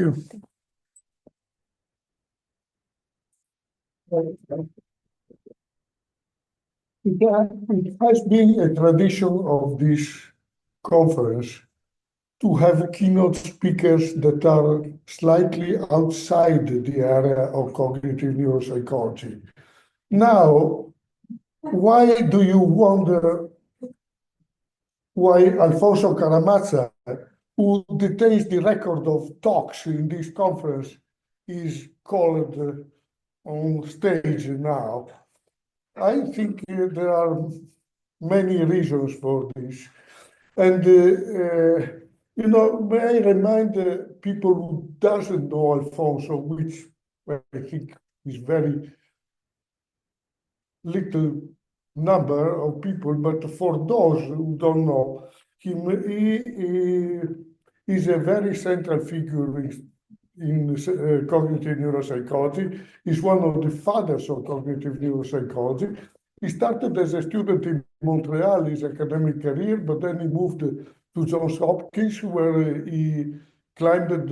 you. It has been a tradition of this conference to have keynote speakers that are slightly outside the area of cognitive neuropsychology. Now, why do you wonder why Alfonso Caramazza, who details the record of talks in this conference, is called on stage now? I think there are many reasons for this. And, may I remind people who doesn't know Alfonso, which I think is very little number of people, but for those who don't know him, he is a very central figure in cognitive neuropsychology. He's one of the fathers of cognitive neuropsychology. He started as a student in Montreal, his academic career, but then he moved to Johns Hopkins, where he climbed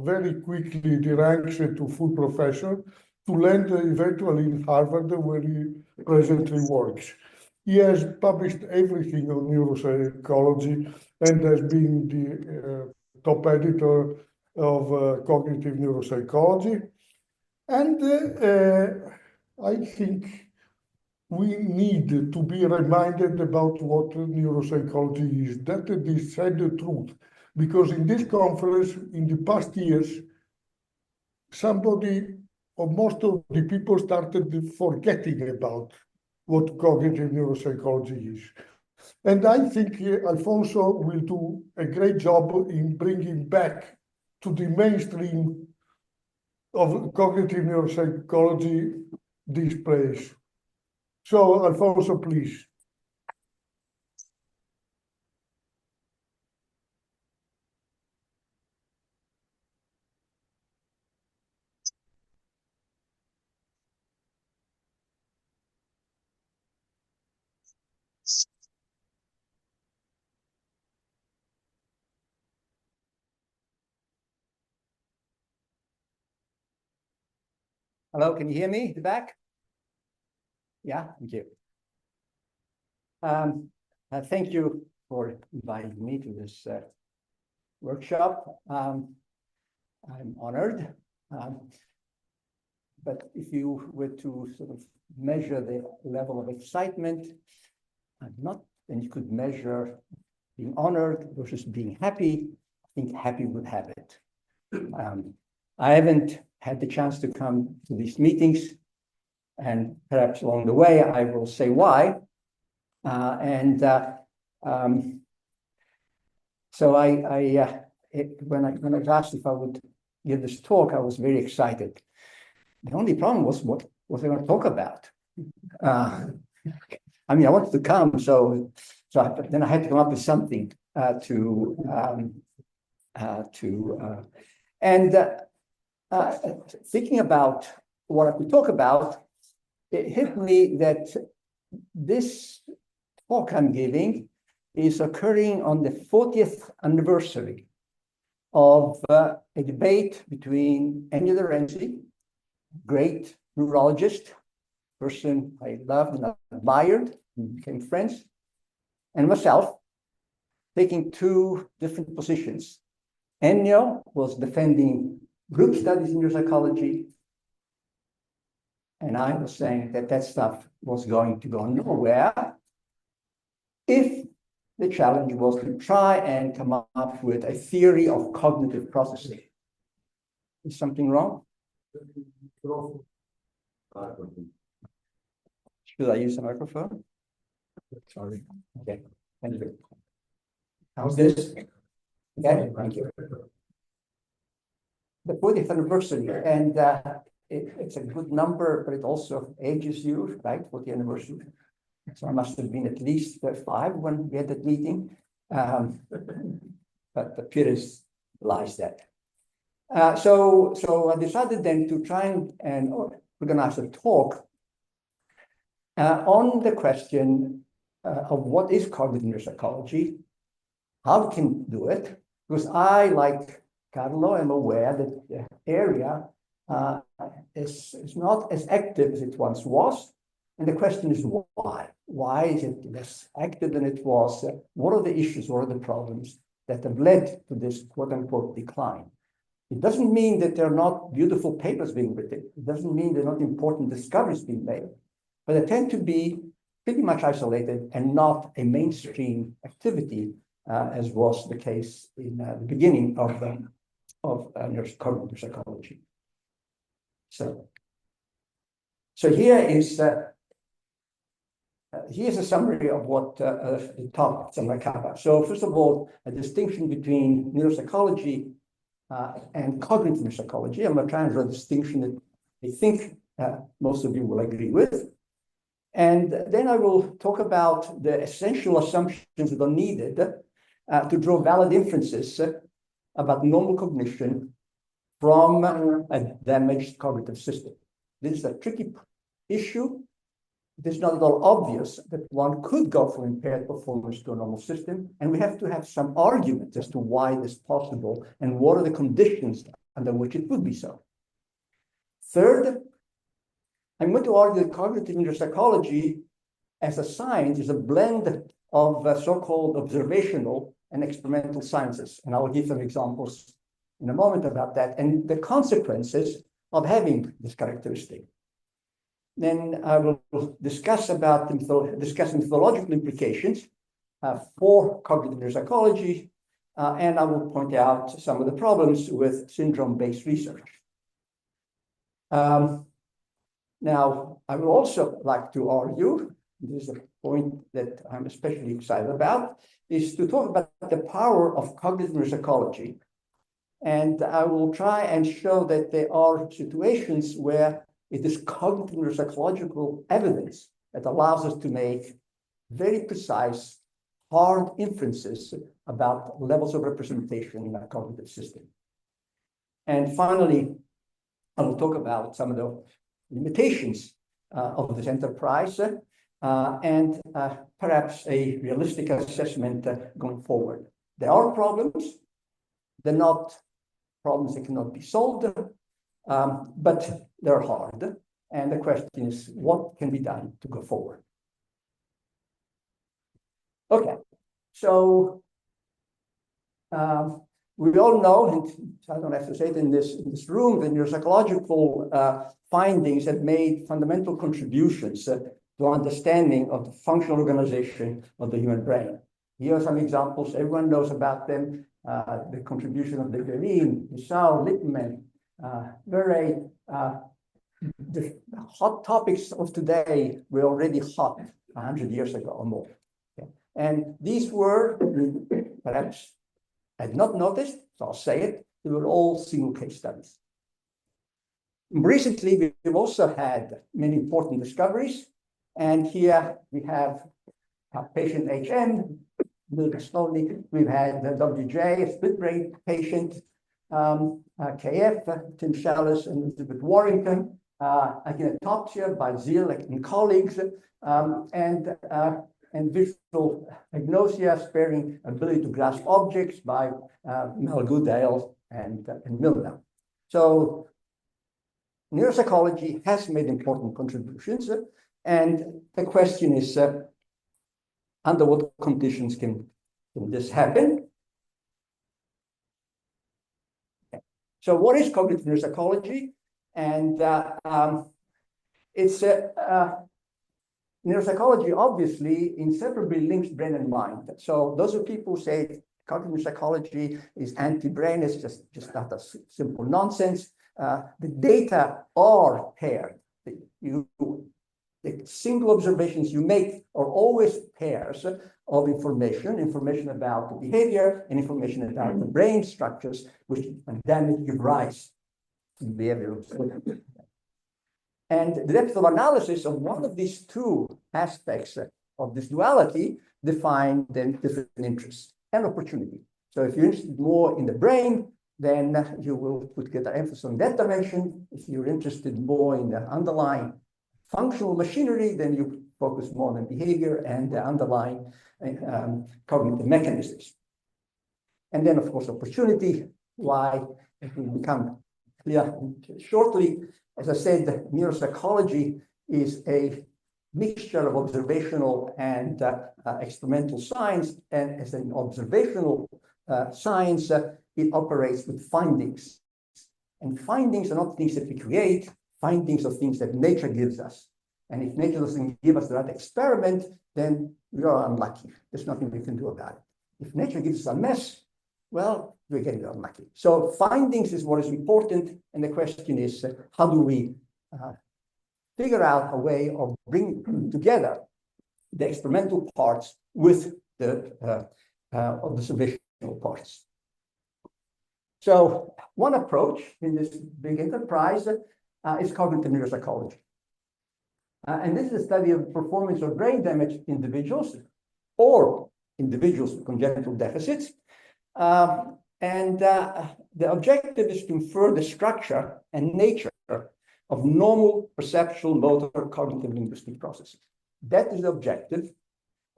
very quickly the ranks to full professor, to land eventually in Harvard, where he presently works. He has published everything on neuropsychology and has been the top editor of Cognitive Neuropsychology. And I think we need to be reminded about what neuropsychology is. That is said the truth, because in this conference, in the past years, somebody or most of the people started forgetting about what cognitive neuropsychology is. And I think Alfonso will do a great job in bringing back to the mainstream of cognitive neuropsychology this place. So, Alfonso, please. Hello, can you hear me at the back? Yeah, thank you. Thank you for inviting me to this workshop. I'm honored. But if you were to sort of measure the level of excitement, then you could measure being honored versus being happy. I think happy would have it. I haven't had the chance to come to these meetings, and perhaps along the way I will say why. So when I was asked if I would give this talk, I was very excited. The only problem was what was I going to talk about? I mean, I wanted to come, then I had to come up with something thinking about what I could talk about, it hit me that this talk I'm giving is occurring on the 40th anniversary of a debate between Ennio De Renzi, great neurologist, person I loved and admired, and became friends, and myself, taking two different positions. Ennio was defending group studies in neuropsychology, and I was saying that stuff was going to go nowhere if the challenge was to try and come up with a theory of cognitive processing. Is something wrong? Should I use a microphone? Sorry. Okay. Thank you. How's this? Okay. Thank you. The 40th anniversary, and it's a good number, but it also ages you, right? 40th anniversary. So I must have been at least 5 when we had that meeting. But the purist lies that. So I decided then to try and organize a talk on the question of what is cognitive neuropsychology, how we can do it, because I, like Carlo, I'm aware that the area is not as active as it once was. And the question is why? Why is it less active than it was? What are the issues? What are the problems that have led to this quote-unquote decline? It doesn't mean that there are not beautiful papers being written. It doesn't mean there are not important discoveries being made, but they tend to be pretty much isolated and not a mainstream activity, as was the case in the beginning of cognitive psychology. So here's a summary of what the topics I'm going to cover. So first of all, a distinction between neuropsychology and cognitive neuropsychology. I'm going to try and draw a distinction that I think most of you will agree with. And then I will talk about the essential assumptions that are needed to draw valid inferences about normal cognition from a damaged cognitive system. This is a tricky issue. It is not at all obvious that one could go from impaired performance to a normal system, and we have to have some argument as to why this is possible and what are the conditions under which it would be so. Third, I'm going to argue that cognitive neuropsychology as a science is a blend of so-called observational and experimental sciences, and I will give some examples in a moment about that and the consequences of having this characteristic. Then I will discuss methodological implications for cognitive neuropsychology, and I will point out some of the problems with syndrome-based research. Now, I would also like to argue, this is a point that I'm especially excited about, is to talk about the power of cognitive neuropsychology. And I will try and show that there are situations where it is cognitive neuropsychological evidence that allows us to make very precise, hard inferences about levels of representation in our cognitive system. And finally, I will talk about some of the limitations of this enterprise and perhaps a realistic assessment going forward. There are problems. They're not problems that cannot be solved, but they're hard. And the question is, what can be done to go forward? Okay, so we all know, and I don't have to say it in this room, the neuropsychological findings have made fundamental contributions to understanding of the functional organization of the human brain. Here are some examples. Everyone knows about them. The contribution of Leverin, Hissau, Lippmann, Murray. The hot topics of today were already hot 100 years ago or more. Okay. And these were, perhaps I had not noticed, so I'll say it, they were all single case studies. Recently, we've also had many important discoveries. And here we have patient HM, moving slowly. We've had WJ, a split brain patient, KF, Tim Shallis and Elizabeth Warrington, akinetopsia by Zeal and colleagues, and visual agnosia, sparing ability to grasp objects by Mel Goodale and Milner. So neuropsychology has made important contributions, and the question is, under what conditions can this happen? Okay. So what is cognitive neuropsychology? And it's neuropsychology obviously inseparably links brain and mind. So those are people who say cognitive psychology is anti-brain, it's just not a simple nonsense. The data are paired. The single observations you make are always pairs of information about the behavior and information about the brain structures, which then give rise to behavior. And the depth of analysis of one of these two aspects of this duality define then different interests and opportunity. So if you're interested more in the brain, then you will put greater emphasis on that dimension. If you're interested more in the underlying functional machinery, then you focus more on behavior and the underlying cognitive mechanisms. And then, of course, opportunity. why it will become clear shortly. As I said, neuropsychology is a mixture of observational and experimental science, and as an observational science, it operates with findings. And findings are not things that we create, findings are things that nature gives us. And if nature doesn't give us that experiment, then we are unlucky. There's nothing we can do about it. If nature gives us a mess, well, we're getting unlucky. So findings is what is important. And the question is, how do we figure out a way of bringing together the experimental parts with the observational parts? So one approach in this big enterprise is cognitive neuropsychology. And this is a study of performance of brain damaged individuals or individuals with congenital deficits. The objective is to infer the structure and nature of normal perceptual, motor, cognitive linguistic processes. That is the objective.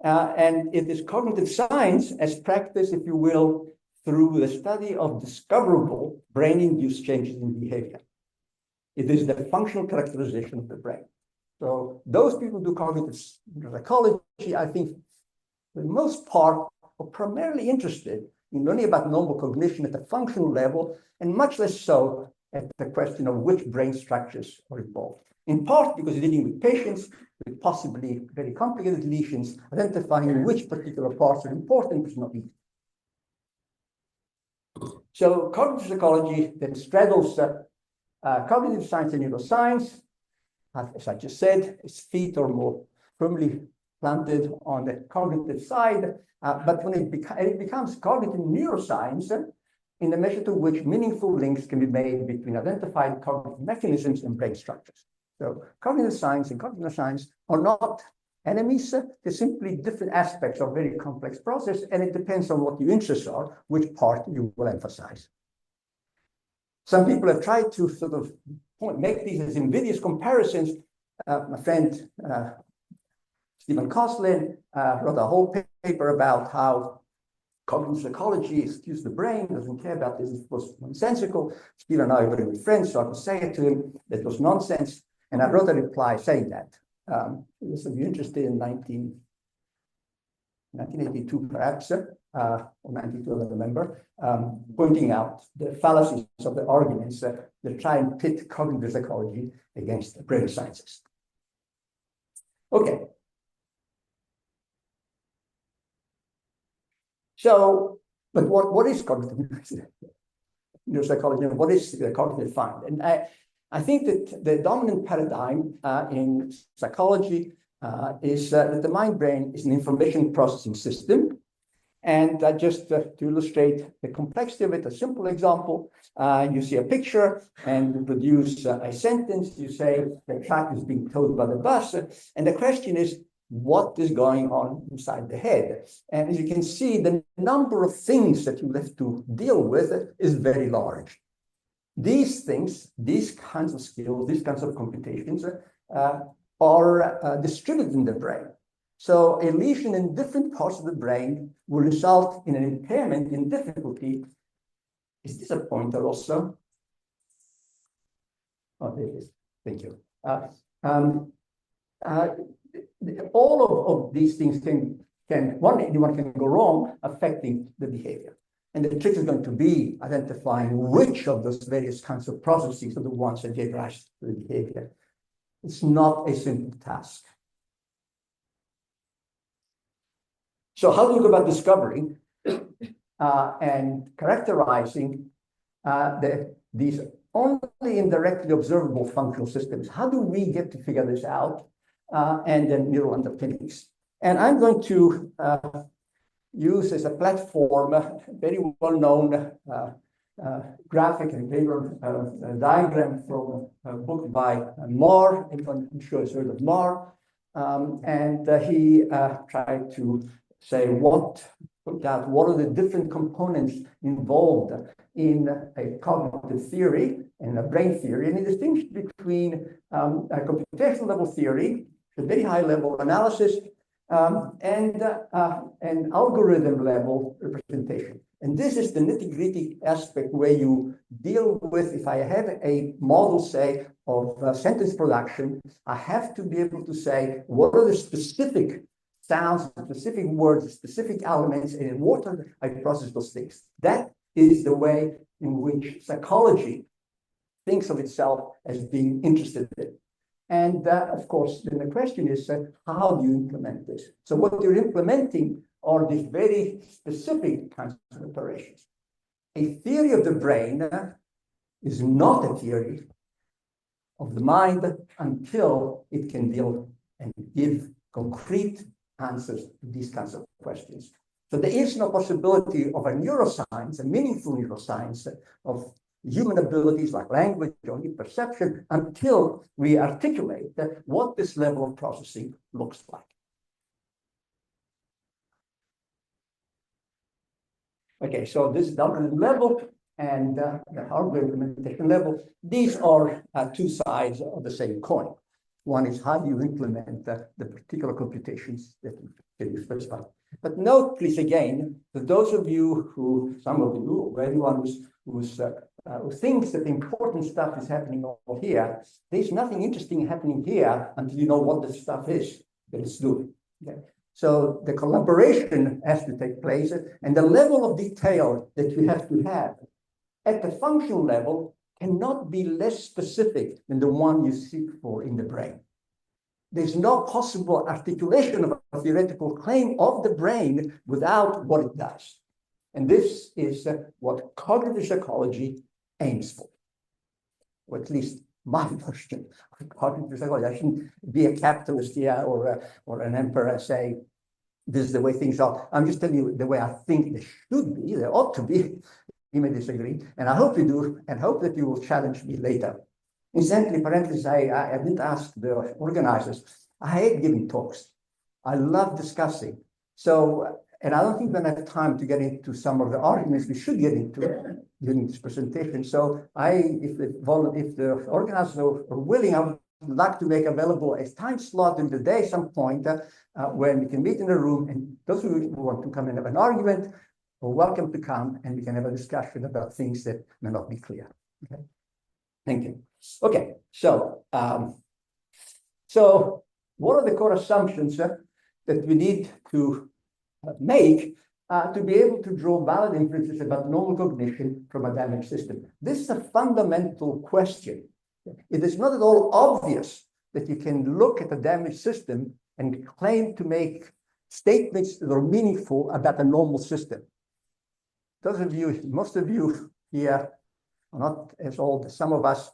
And it is cognitive science as practiced, if you will, through the study of discoverable brain-induced changes in behavior. It is the functional characterization of the brain. So those people who do cognitive psychology, I think, for the most part, are primarily interested in learning about normal cognition at the functional level, and much less so at the question of which brain structures are involved. In part because you're dealing with patients with possibly very complicated lesions, identifying which particular parts are important is not easy. So cognitive psychology then straddles cognitive science and neuroscience. As I just said, its feet are more firmly planted on the cognitive side, but when it becomes cognitive neuroscience, in the measure to which meaningful links can be made between identified cognitive mechanisms and brain structures. So cognitive science and cognitive science are not enemies, they're simply different aspects of a very complex process, and it depends on what your interests are, which part you will emphasize. Some people have tried to sort of make these as invidious comparisons. My friend Stephen Koslin wrote a whole paper about how cognitive psychology excuse the brain, doesn't care about this, it was nonsensical. Stephen and I are very good friends, so I could say it to him that it was nonsense. And I wrote a reply saying that. If you're interested in 1982 perhaps, or 92, I don't remember, pointing out the fallacies of the arguments that try and pit cognitive psychology against the brain sciences. Okay. So, but what is cognitive neuropsychology and what is the cognitive find? And I think that the dominant paradigm in psychology is that the mind-brain is an information processing system. And just to illustrate the complexity of it, a simple example, you see a picture and you produce a sentence. You say the track is being towed by the bus. And the question is, what is going on inside the head? And as you can see, the number of things that you have to deal with is very large. These things, these kinds of skills, these kinds of computations are distributed in the brain. So a lesion in different parts of the brain will result in an impairment in difficulty. Is this a pointer also? Oh, there it is. Thank you. All of these things anyone can go wrong, affecting the behavior. And the trick is going to be identifying which of those various kinds of processes are the ones that give rise to the behavior. It's not a simple task. So how do we go about discovering and characterizing these only indirectly observable functional systems? How do we get to figure this out? And then neural underpinnings. And I'm going to use as a platform a very well-known graphic and diagram from a book by Marr. I'm sure you've heard of Marr. And he tried to say what are the different components involved in a cognitive theory and a brain theory, and he distinguished between a computational level theory, a very high level analysis, and an algorithm level representation. And this is the nitty-gritty aspect where you deal with, if I have a model, say, of sentence production, I have to be able to say, what are the specific sounds, specific words, specific elements, and in what I process those things. That is the way in which psychology thinks of itself as being interested in. And of course, then the question is, how do you implement this? So what you're implementing are these very specific kinds of operations. A theory of the brain is not a theory of the mind until it can deal and give concrete answers to these kinds of questions. So there is no possibility of a neuroscience, a meaningful neuroscience of human abilities like language or perception until we articulate what this level of processing looks like. Okay, so this is the algorithm level and the hardware implementation level. These are two sides of the same coin. One is how do you implement the particular computations that you specify. But note, please, again, that those of you who, some of you, or anyone who thinks that the important stuff is happening over here, there's nothing interesting happening here until you know what the stuff is that it's doing. Okay? So the collaboration has to take place, and the level of detail that you have to have at the functional level cannot be less specific than the one you seek for in the brain. There's no possible articulation of a theoretical claim of the brain without what it does. And this is what cognitive psychology aims for, or at least my version of cognitive psychology. I shouldn't be a capitalist here or an emperor and say, this is the way things are. I'm just telling you the way I think they should be, they ought to be. You may disagree, and I hope you do, and hope that you will challenge me later. Incidentally, parentheses, I didn't ask the organizers. I hate giving talks. I love discussing. So, and I don't think we're going to have time to get into some of the arguments we should get into during this presentation. So if the organizers are willing, I would like to make available a time slot in the day, some point, when we can meet in a room, and those who want to come and have an argument are welcome to come, and we can have a discussion about things that may not be clear. Okay, thank you. Okay, so what are the core assumptions that we need to make to be able to draw valid inferences about normal cognition from a damaged system? This is a fundamental question. It is not at all obvious that you can look at a damaged system and claim to make statements that are meaningful about a normal system. Those of you, most of you here are not as old as some of us,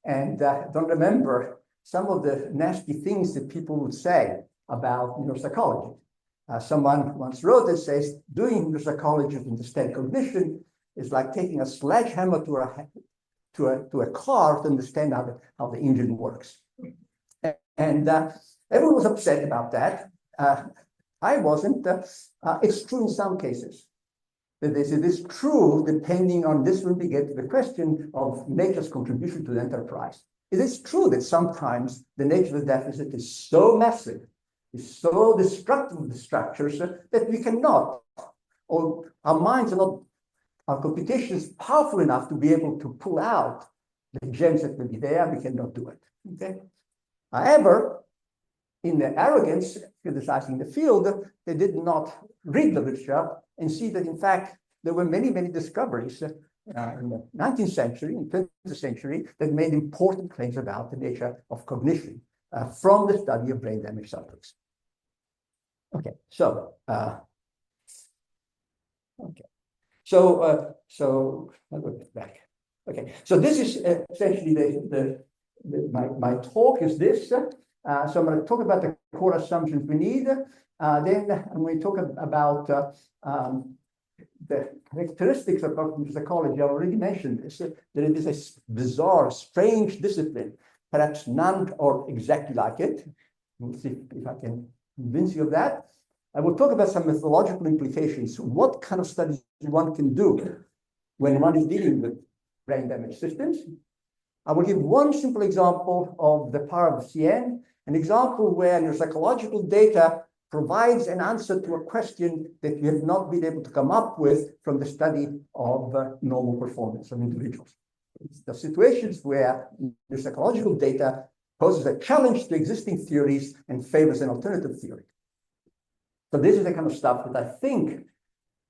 and don't remember some of the nasty things that people would say about neuropsychology. Someone once wrote and says, doing neuropsychology to understand cognition is like taking a sledgehammer to a car to understand how the engine works. And everyone was upset about that. I wasn't. It's true in some cases. That it is true depending on this when we get to the question of nature's contribution to the enterprise. It is true that sometimes the nature of the deficit is so massive, is so destructive of the structures that we cannot, or our minds are not, our computation is powerful enough to be able to pull out the gems that will be there. We cannot do it. Okay. However, in their arrogance, criticizing the field, they did not read the literature and see that, in fact, there were many, many discoveries in the 19th century and 20th century that made important claims about the nature of cognition from the study of brain damaged subjects. Okay, so I'll go back. Okay, so this is essentially my talk is this. So I'm going to talk about the core assumptions we need. Then I'm going to talk about the characteristics of cognitive psychology. I already mentioned this, that it is a bizarre, strange discipline. Perhaps none are exactly like it. We'll see if I can convince you of that. I will talk about some methodological implications. What kind of studies one can do when one is dealing with brain damage systems. I will give one simple example of the power of CN, an example where neuropsychological data provides an answer to a question that we have not been able to come up with from the study of normal performance of individuals. It's the situations where the psychological data poses a challenge to existing theories and favors an alternative theory. So this is the kind of stuff that I think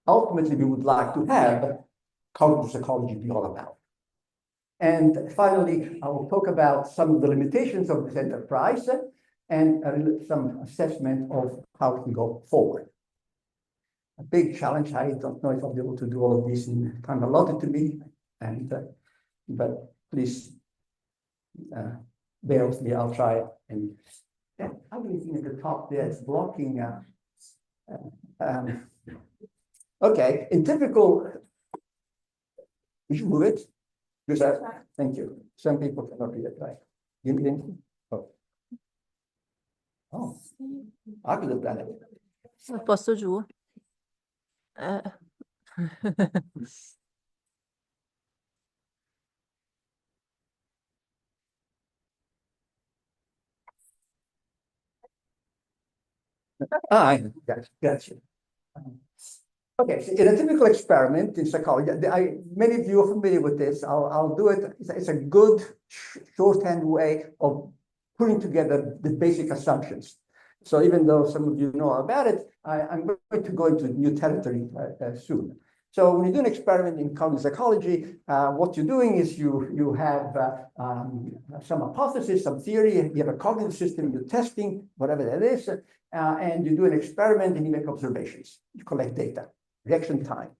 ultimately we would like to have cognitive psychology be all about. And finally, I will talk about some of the limitations of this enterprise and some assessment of how it can go forward. A big challenge. I don't know if I'll be able to do all of this in the time allotted to me, but please bear with me. I'll try. And that ugly thing at the top there is blocking. Okay, in typical, you should move it. Thank you. Some people cannot read it right. You need anything? Oh, I could have done it. Posso giù? Gotcha. Okay, so in a typical experiment in psychology, many of you are familiar with this. I'll do it. It's a good shorthand way of putting together the basic assumptions. So even though some of you know about it, I'm going to go into new territory soon. So when you do an experiment in cognitive psychology, what you're doing is you have some hypothesis, some theory, you have a cognitive system, you're testing, whatever that is, and you do an experiment and you make observations. You collect data, reaction time,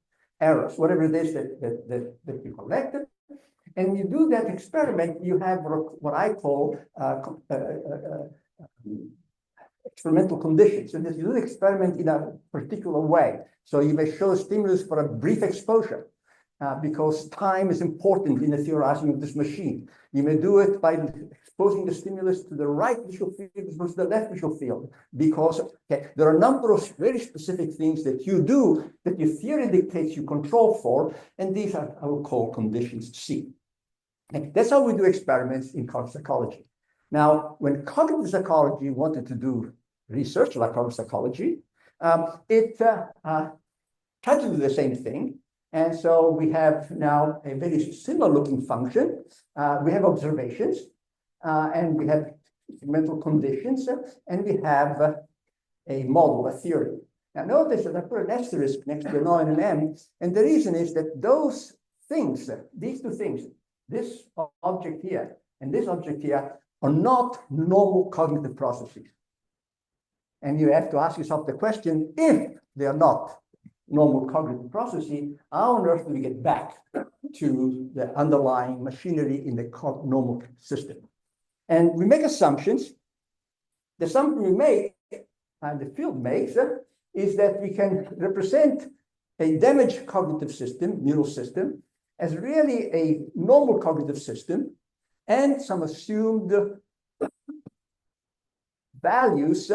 errors, whatever it is that you collected. And you do that experiment, you have what I call experimental conditions. And you do the experiment in a particular way. So you may show stimulus for a brief exposure because time is important in the theorizing of this machine. You may do it by exposing the stimulus to the right visual field versus the left visual field because there are a number of very specific things that you do that your theory dictates you control for, and these are I will call conditions C. And that's how we do experiments in cognitive psychology. Now, when cognitive psychology wanted to do research like cognitive psychology, it tried to do the same thing. And so we have now a very similar looking function. We have observations, and we have mental conditions, and we have a model, a theory. Now notice that I put an asterisk next to an O and an M, and the reason is that those things, these two things, this object here and this object here, are not normal cognitive processes. And you have to ask yourself the question, if they are not normal cognitive processes, how on earth do we get back to the underlying machinery in the normal system? And we make assumptions. The assumption we make, and the field makes, is that we can represent a damaged cognitive system, neural system, as really a normal cognitive system, and some assumed values,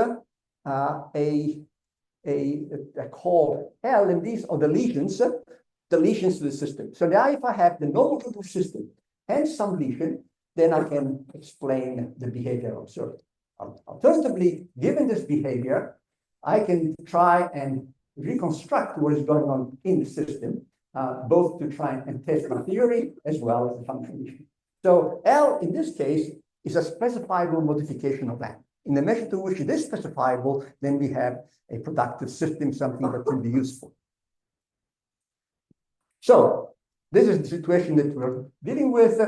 called L, and these are the lesions to the system. So now if I have the normal cognitive system and some lesion, then I can explain the behavior observed. Alternatively, given this behavior, I can try and reconstruct what is going on in the system, both to try and test my theory as well as the function. So L, in this case, is a specifiable modification of that. In the measure to which it is specifiable, then we have a productive system, something that can be useful. So this is the situation that we're dealing with.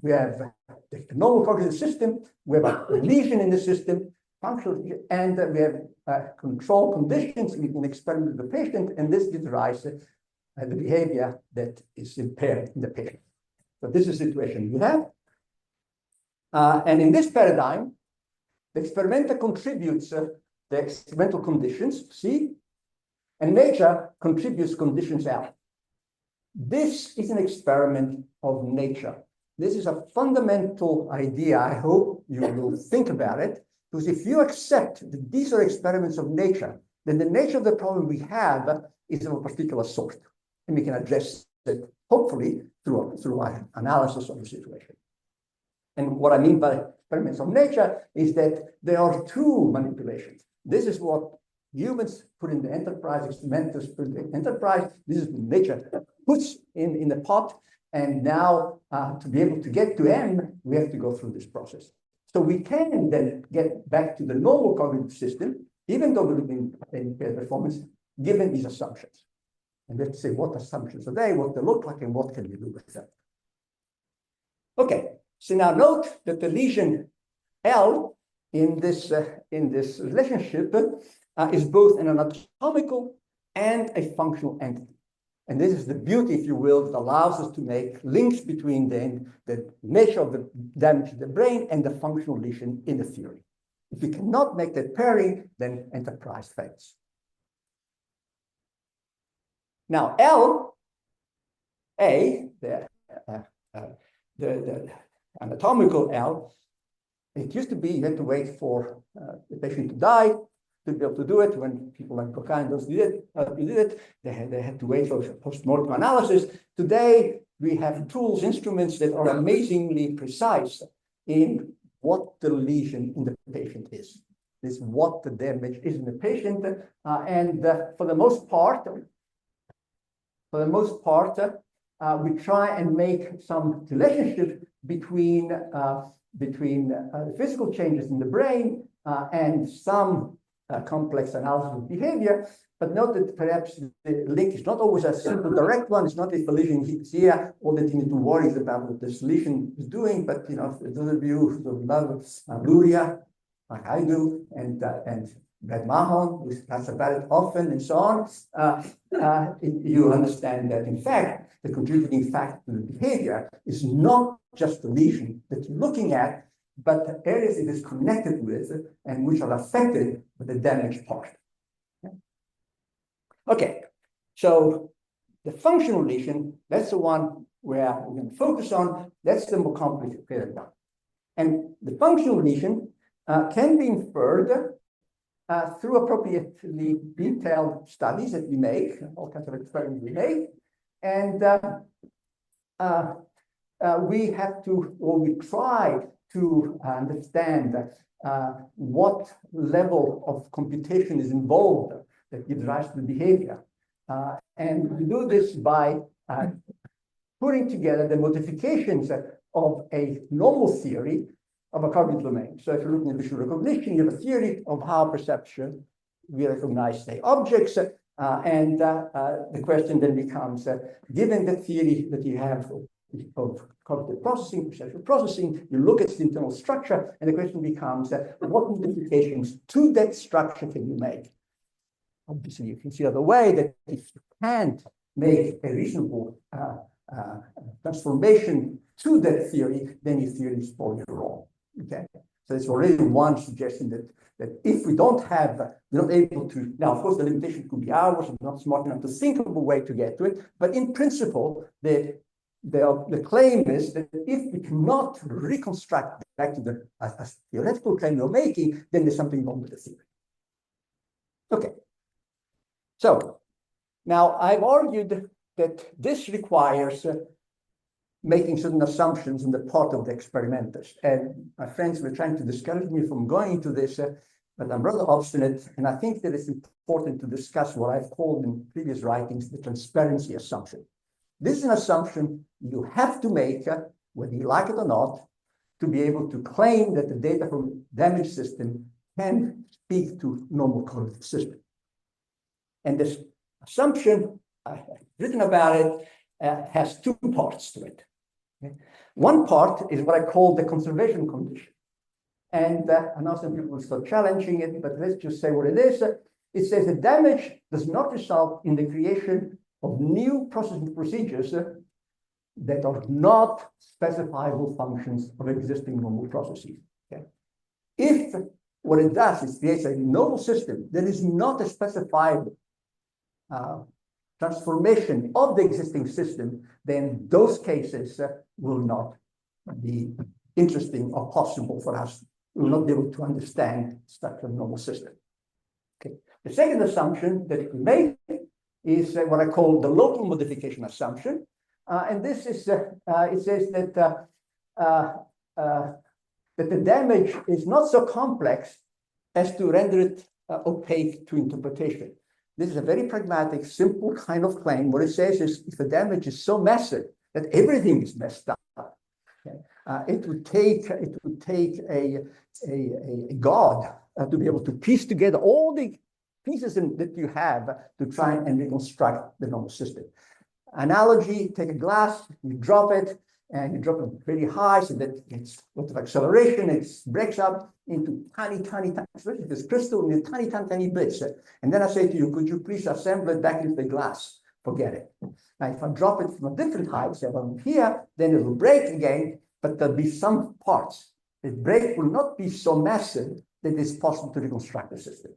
We have the normal cognitive system, we have a lesion in the system, functional, and we have control conditions. We can experiment with the patient, and this gives rise to the behavior that is impaired in the patient. So this is the situation we have. And in this paradigm, the experimenter contributes the experimental conditions, C, and nature contributes conditions L. This is an experiment of nature. This is a fundamental idea. I hope you will think about it, because if you accept that these are experiments of nature, then the nature of the problem we have is of a particular sort, and we can address it, hopefully, through our analysis of the situation. And what I mean by experiments of nature is that there are two manipulations. This is what humans put in the enterprise, experimenters put in the enterprise. This is what nature puts in the pot. And now to be able to get to M, we have to go through this process. So we can then get back to the normal cognitive system, even though we're looking at impaired performance, given these assumptions. And we have to say what assumptions are they, what they look like, and what can we do with them. Okay, so now note that the lesion L in this relationship is both an anatomical and a functional entity. And this is the beauty, if you will, that allows us to make links between the nature of the damage to the brain and the functional lesion in the theory. If you cannot make that pairing, then enterprise fails. Now, LA, the anatomical L, it used to be you had to wait for the patient to die to be able to do it. When people like Cocaine did it, they had to wait for post-mortem analysis. Today, we have tools, instruments that are amazingly precise in what the lesion in the patient is. This is what the damage is in the patient. For the most part, we try and make some relationship between physical changes in the brain and some complex analysis of behavior. But note that perhaps the link is not always a simple direct one. It's not if the lesion is here, all that you need to worry about what this lesion is doing. But you know, for those of you who love Luria, like I do, and Brad Mahon, who talks about it often, and so on, you understand that in fact the contributing factor to the behavior is not just the lesion that you're looking at, but the areas it is connected with and which are affected by the damaged part. Okay, so the functional lesion, that's the one where we're going to focus on. That's the more complicated one. And the functional lesion can be inferred through appropriately detailed studies that we make, all kinds of experiments we make. And we have to, or we try to understand what level of computation is involved that gives rise to the behavior. And we do this by putting together the modifications of a normal theory of a cognitive domain. So if you're looking at visual recognition, you have a theory of how perception, we recognize, say, objects. The question then becomes, given the theory that you have of cognitive processing, perceptual processing, you look at the internal structure, and the question becomes, what modifications to that structure can you make? Obviously, you can see the other way that if you can't make a reasonable transformation to that theory, then your theory is probably wrong. Okay, so it's already one suggestion that if we don't have, we're not able to. Now, of course, the limitation could be ours. We're not smart enough to think of a way to get to it. But in principle, the claim is that if we cannot reconstruct back to the theoretical claim you're making, then there's something wrong with the theory. Okay. So now I've argued that this requires making certain assumptions on the part of the experimenters. And my friends were trying to discourage me from going into this, but I'm rather obstinate. And I think that it's important to discuss what I've called in previous writings the transparency assumption. This is an assumption you have to make, whether you like it or not, to be able to claim that the data from damaged system can speak to normal cognitive system. And this assumption, I've written about it, has two parts to it. Okay? One part is what I call the conservation condition. And I know some people will start challenging it, but let's just say what it is. It says the damage does not result in the creation of new processing procedures that are not specifiable functions of existing normal processes. Okay? If what it does is creates a normal system that is not a specifiable transformation of the existing system, then those cases will not be interesting or possible for us. We will not be able to understand the structure of the normal system. Okay. The second assumption that we make is what I call the local modification assumption. And this is, it says that the damage is not so complex as to render it opaque to interpretation. This is a very pragmatic, simple kind of claim. What it says is if the damage is so massive that everything is messed up, okay, it would take a god to be able to piece together all the pieces that you have to try and reconstruct the normal system. Analogy, take a glass, you drop it, and you drop it very high so that it's lots of acceleration, it breaks up into tiny, especially this crystal, into tiny bits. And then I say to you, could you please assemble it back into the glass? Forget it. Now, if I drop it from a different height, say from here, then it will break again, but there'll be some parts. The break will not be so massive that it's possible to reconstruct the system.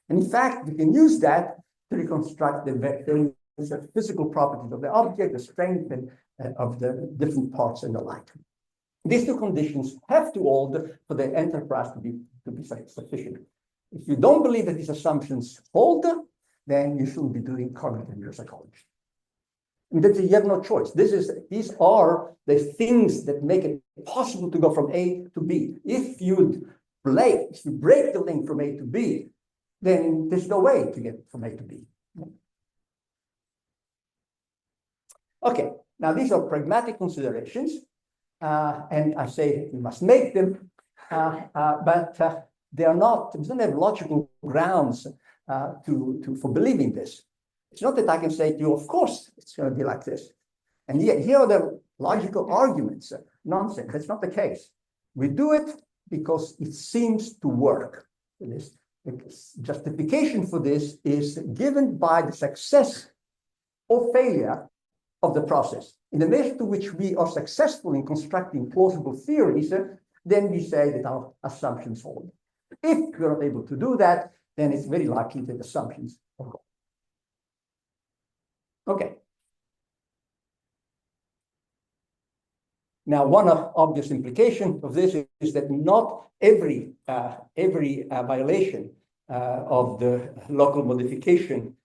And in fact, we can use that to reconstruct the physical properties of the object, the strength of the different parts and the like. These two conditions have to hold for the enterprise to be sufficient. If you don't believe that these assumptions hold, then you shouldn't be doing cognitive neuropsychology. And that you have no choice. These are the things that make it possible to go from A to B. If you break the link from A to B, then there's no way to get from A to B. Okay, now these are pragmatic considerations, and I say you must make them, but they are not. We don't have logical grounds for believing this. It's not that I can say to you, of course, it's going to be like this. And yet, here are the logical arguments. Nonsense. That's not the case. We do it because it seems to work. The justification for this is given by the success or failure of the process. In the measure to which we are successful in constructing plausible theories, then we say that our assumptions hold. If we're not able to do that, then it's very likely that assumptions are wrong. Okay. Now, one obvious implication of this is that not every violation of the local modification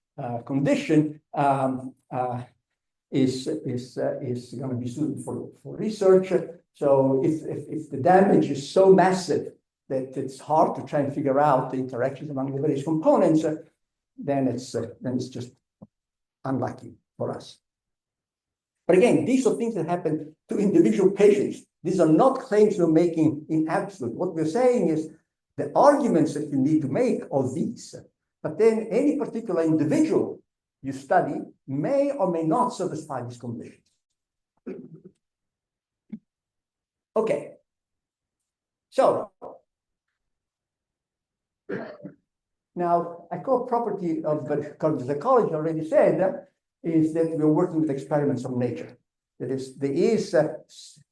condition is going to be suitable for research. So if the damage is so massive that it's hard to try and figure out the interactions among the various components, then it's just unlucky for us. But again, these are things that happen to individual patients. These are not claims we're making in absolute. What we're saying is the arguments that you need to make are these. But then any particular individual you study may or may not satisfy these conditions. Okay. So now, a core property of cognitive psychology already said is that we're working with experiments of nature. That is, there is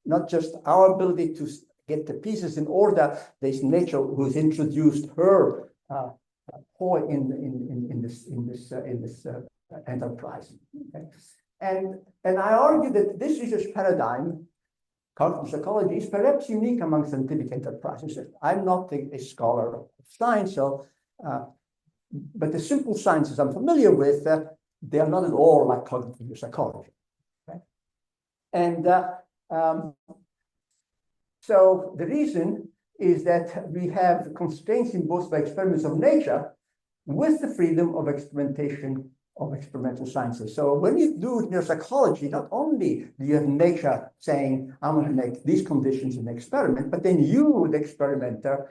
not just our ability to get the pieces in order. There's nature who's introduced her point in this enterprise. Okay? And I argue that this research paradigm, cognitive psychology, is perhaps unique among scientific enterprises. I'm not a scholar of science, so but the simple sciences I'm familiar with, they are not at all like cognitive psychology. Okay? And so the reason is that we have constraints imposed by experiments of nature with the freedom of experimentation of experimental sciences. So when you do neuropsychology, not only do you have nature saying, I'm going to make these conditions in the experiment, but then you, the experimenter,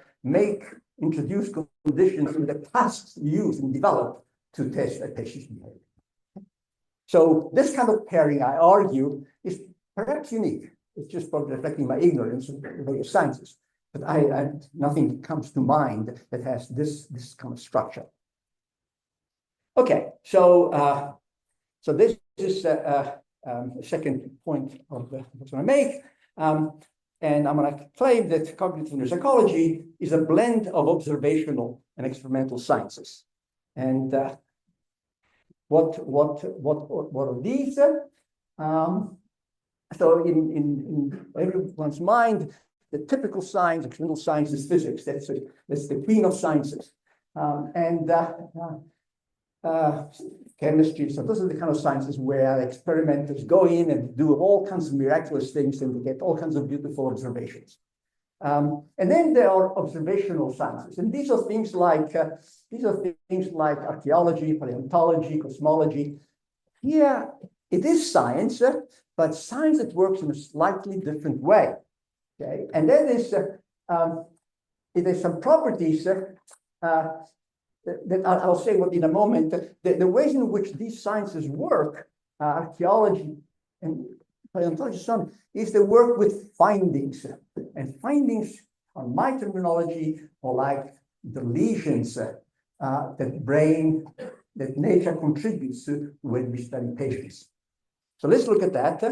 introduce conditions in the tasks you use and develop to test a patient's behavior. So this kind of pairing, I argue, is perhaps unique. It's just probably reflecting my ignorance of the various sciences. But nothing comes to mind that has this kind of structure. Okay, so this is the second point of what I'm going to make. And I'm going to claim that cognitive neuropsychology is a blend of observational and experimental sciences. And what are these? So in everyone's mind, the typical science, experimental science, is physics. That's the queen of sciences. Chemistry. So those are the kind of sciences where experimenters go in and do all kinds of miraculous things and they get all kinds of beautiful observations. And then there are observational sciences, and these are things like archaeology, paleontology, cosmology. Here, it is science, but science that works in a slightly different way. Okay, and that is it has some properties that I'll say what in a moment. The ways in which these sciences work, archaeology and paleontology, is they work with findings, and findings, on my terminology, are like the lesions that nature contributes to when we study patients. So let's look at that.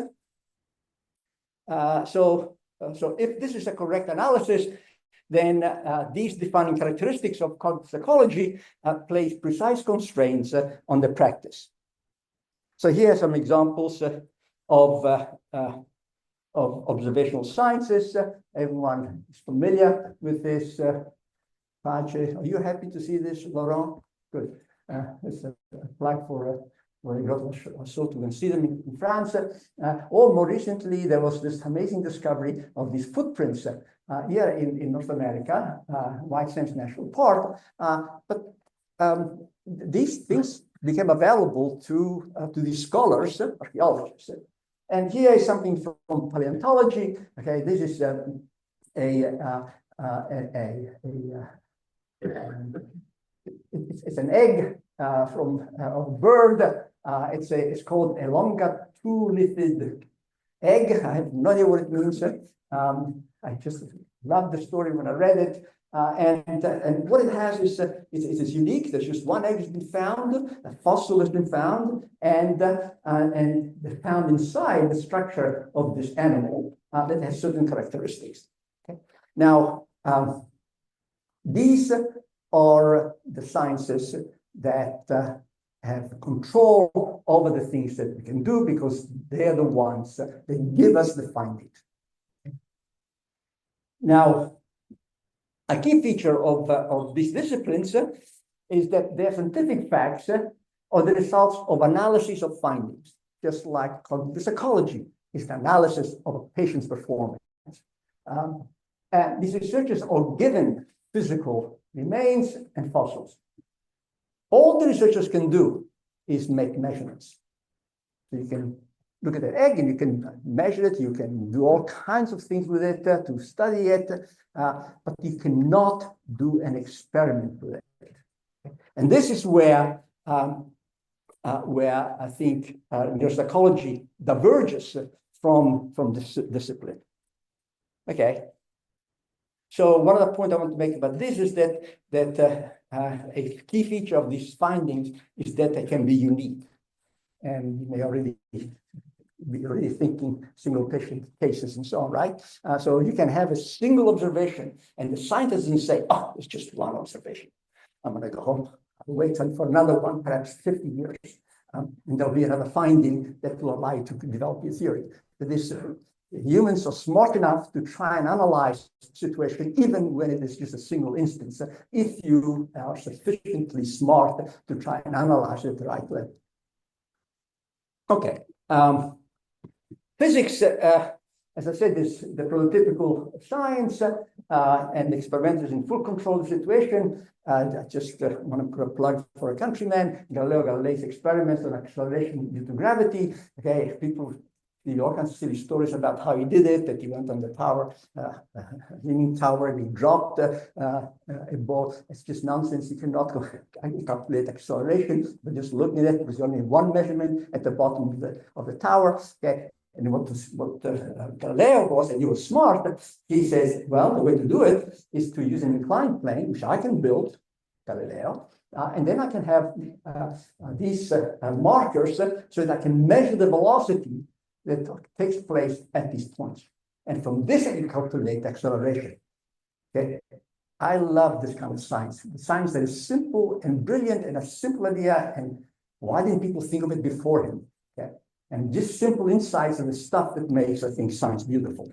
So if this is a correct analysis, then these defining characteristics of cognitive psychology place precise constraints on the practice. So here are some examples of observational sciences. Everyone is familiar with this. Are you happy to see this, Laurent? Good. It's a flag for so to see them in France. Or more recently, there was this amazing discovery of these footprints here in North America, White Sands National Park. But these things became available to these scholars, archaeologists. And here is something from paleontology. Okay, this is it's an egg from a bird. It's called a longatulithid egg. I have no idea what it means. I just loved the story when I read it. And what it has is it's unique. There's just one egg has been found, a fossil has been found, and they found inside the structure of this animal that has certain characteristics. Okay. Now, these are the sciences that have control over the things that we can do, because they're the ones that give us the findings. Now, a key feature of these disciplines is that their scientific facts are the results of analysis of findings, just like cognitive psychology is the analysis of a patient's performance. And these researchers are given physical remains and fossils. All the researchers can do is make measurements. So you can look at the egg and you can measure it, you can do all kinds of things with it to study it, but you cannot do an experiment with it. And this is where I think neuropsychology diverges from this discipline. Okay. So one of the points I want to make about this is that a key feature of these findings is that they can be unique. And you may already be already thinking single patient cases and so on, right? So you can have a single observation, and the scientist doesn't say, oh, it's just one observation. I'm going to go home. I'll wait for another one, perhaps 50 years. And there'll be another finding that will allow you to develop your theory. But humans are smart enough to try and analyze the situation, even when it is just a single instance, if you are sufficiently smart to try and analyze it at the right level. Okay. Physics, as I said, is the prototypical science, and experimenters in full control of the situation. I just want to put a plug for a countryman, Galileo Galilei's experiments on acceleration due to gravity. Okay, people see all kinds of silly stories about how he did it, that he went on the tower, leaning tower, and he dropped a ball. It's just nonsense. You cannot calculate acceleration, but just looking at it, there was only one measurement at the bottom of the tower. Okay. And what Galileo was, and he was smart, he says, well, the way to do it is to use an inclined plane, which I can build, Galileo, and then I can have these markers so that I can measure the velocity that takes place at these points. And from this, I can calculate acceleration. Okay. I love this kind of science. The science that is simple and brilliant and a simple idea. And why didn't people think of it before him? Okay. And just simple insights are the stuff that makes, I think, science beautiful.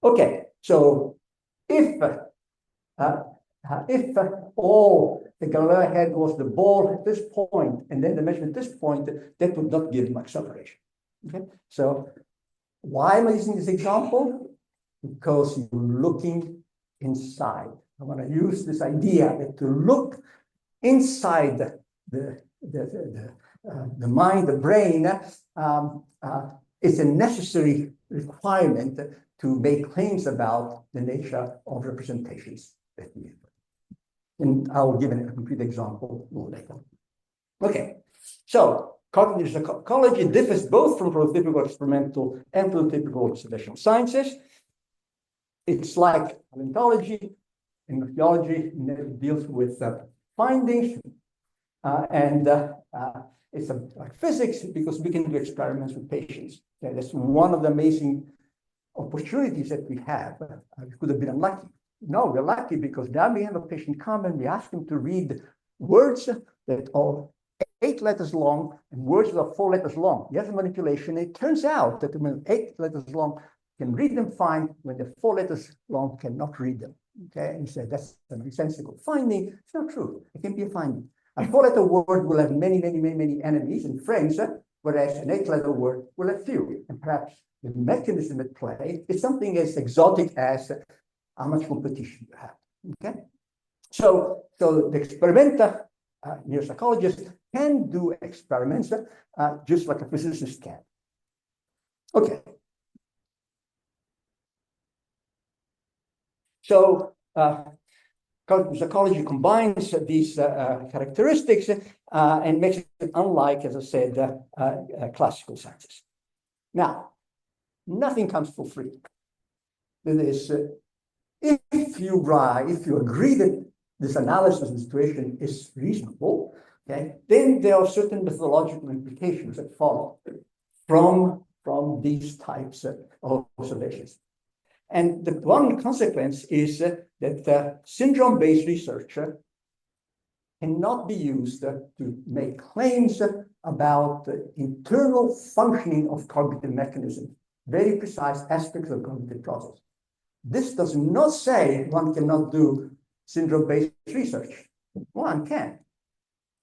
Okay, so if all the Galileo had was the ball at this point and then the measurement at this point, that would not give him acceleration. Okay, so why am I using this example? because you're looking inside. I want to use this idea that to look inside the mind, the brain, is a necessary requirement to make claims about the nature of representations that we have. And I'll give a concrete example more later. Okay, so cognitive psychology differs both from prototypical experimental and prototypical observational sciences. It's like paleontology and archaeology deals with findings, and it's like physics because we can do experiments with patients. Okay, that's one of the amazing opportunities that we have. We could have been unlucky. No, we're lucky because now we have a patient come and we ask him to read words that are 8 letters long and words that are 4 letters long. Yes, manipulation. It turns out that when 8 letters long can read them fine, when they're 4 letters long cannot read them. Okay, and he said that's a nonsensical finding. It's not true. It can be a finding. A 4-letter word will have many enemies and friends, whereas an 8-letter word will have few. And perhaps the mechanism at play is something as exotic as how much competition you have. Okay, so the experimenter, neuropsychologist, can do experiments just like a physicist can. Okay. So cognitive psychology combines these characteristics and makes it unlike, as I said, classical sciences. Now, nothing comes for free. That is, if you agree that this analysis of the situation is reasonable, okay, then there are certain methodological implications that follow from these types of observations. And the one consequence is that syndrome-based research cannot be used to make claims about the internal functioning of cognitive mechanisms, very precise aspects of cognitive process. This does not say one cannot do syndrome-based research. One can.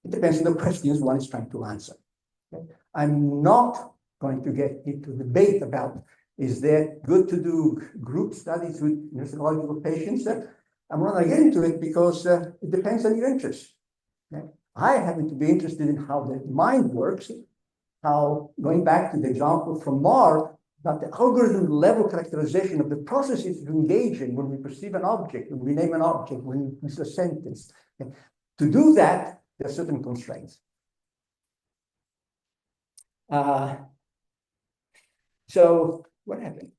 It depends on the questions one is trying to answer. Okay? I'm not going to get into debate about is there good to do group studies with neuropsychological patients? I'm not going to get into it because it depends on your interests. Okay? I happen to be interested in how the mind works, how, going back to the example from Marr, about the algorithm level characterization of the processes we engage in when we perceive an object, when we name an object, when we use a sentence. Okay? To do that, there are certain constraints. So what happened?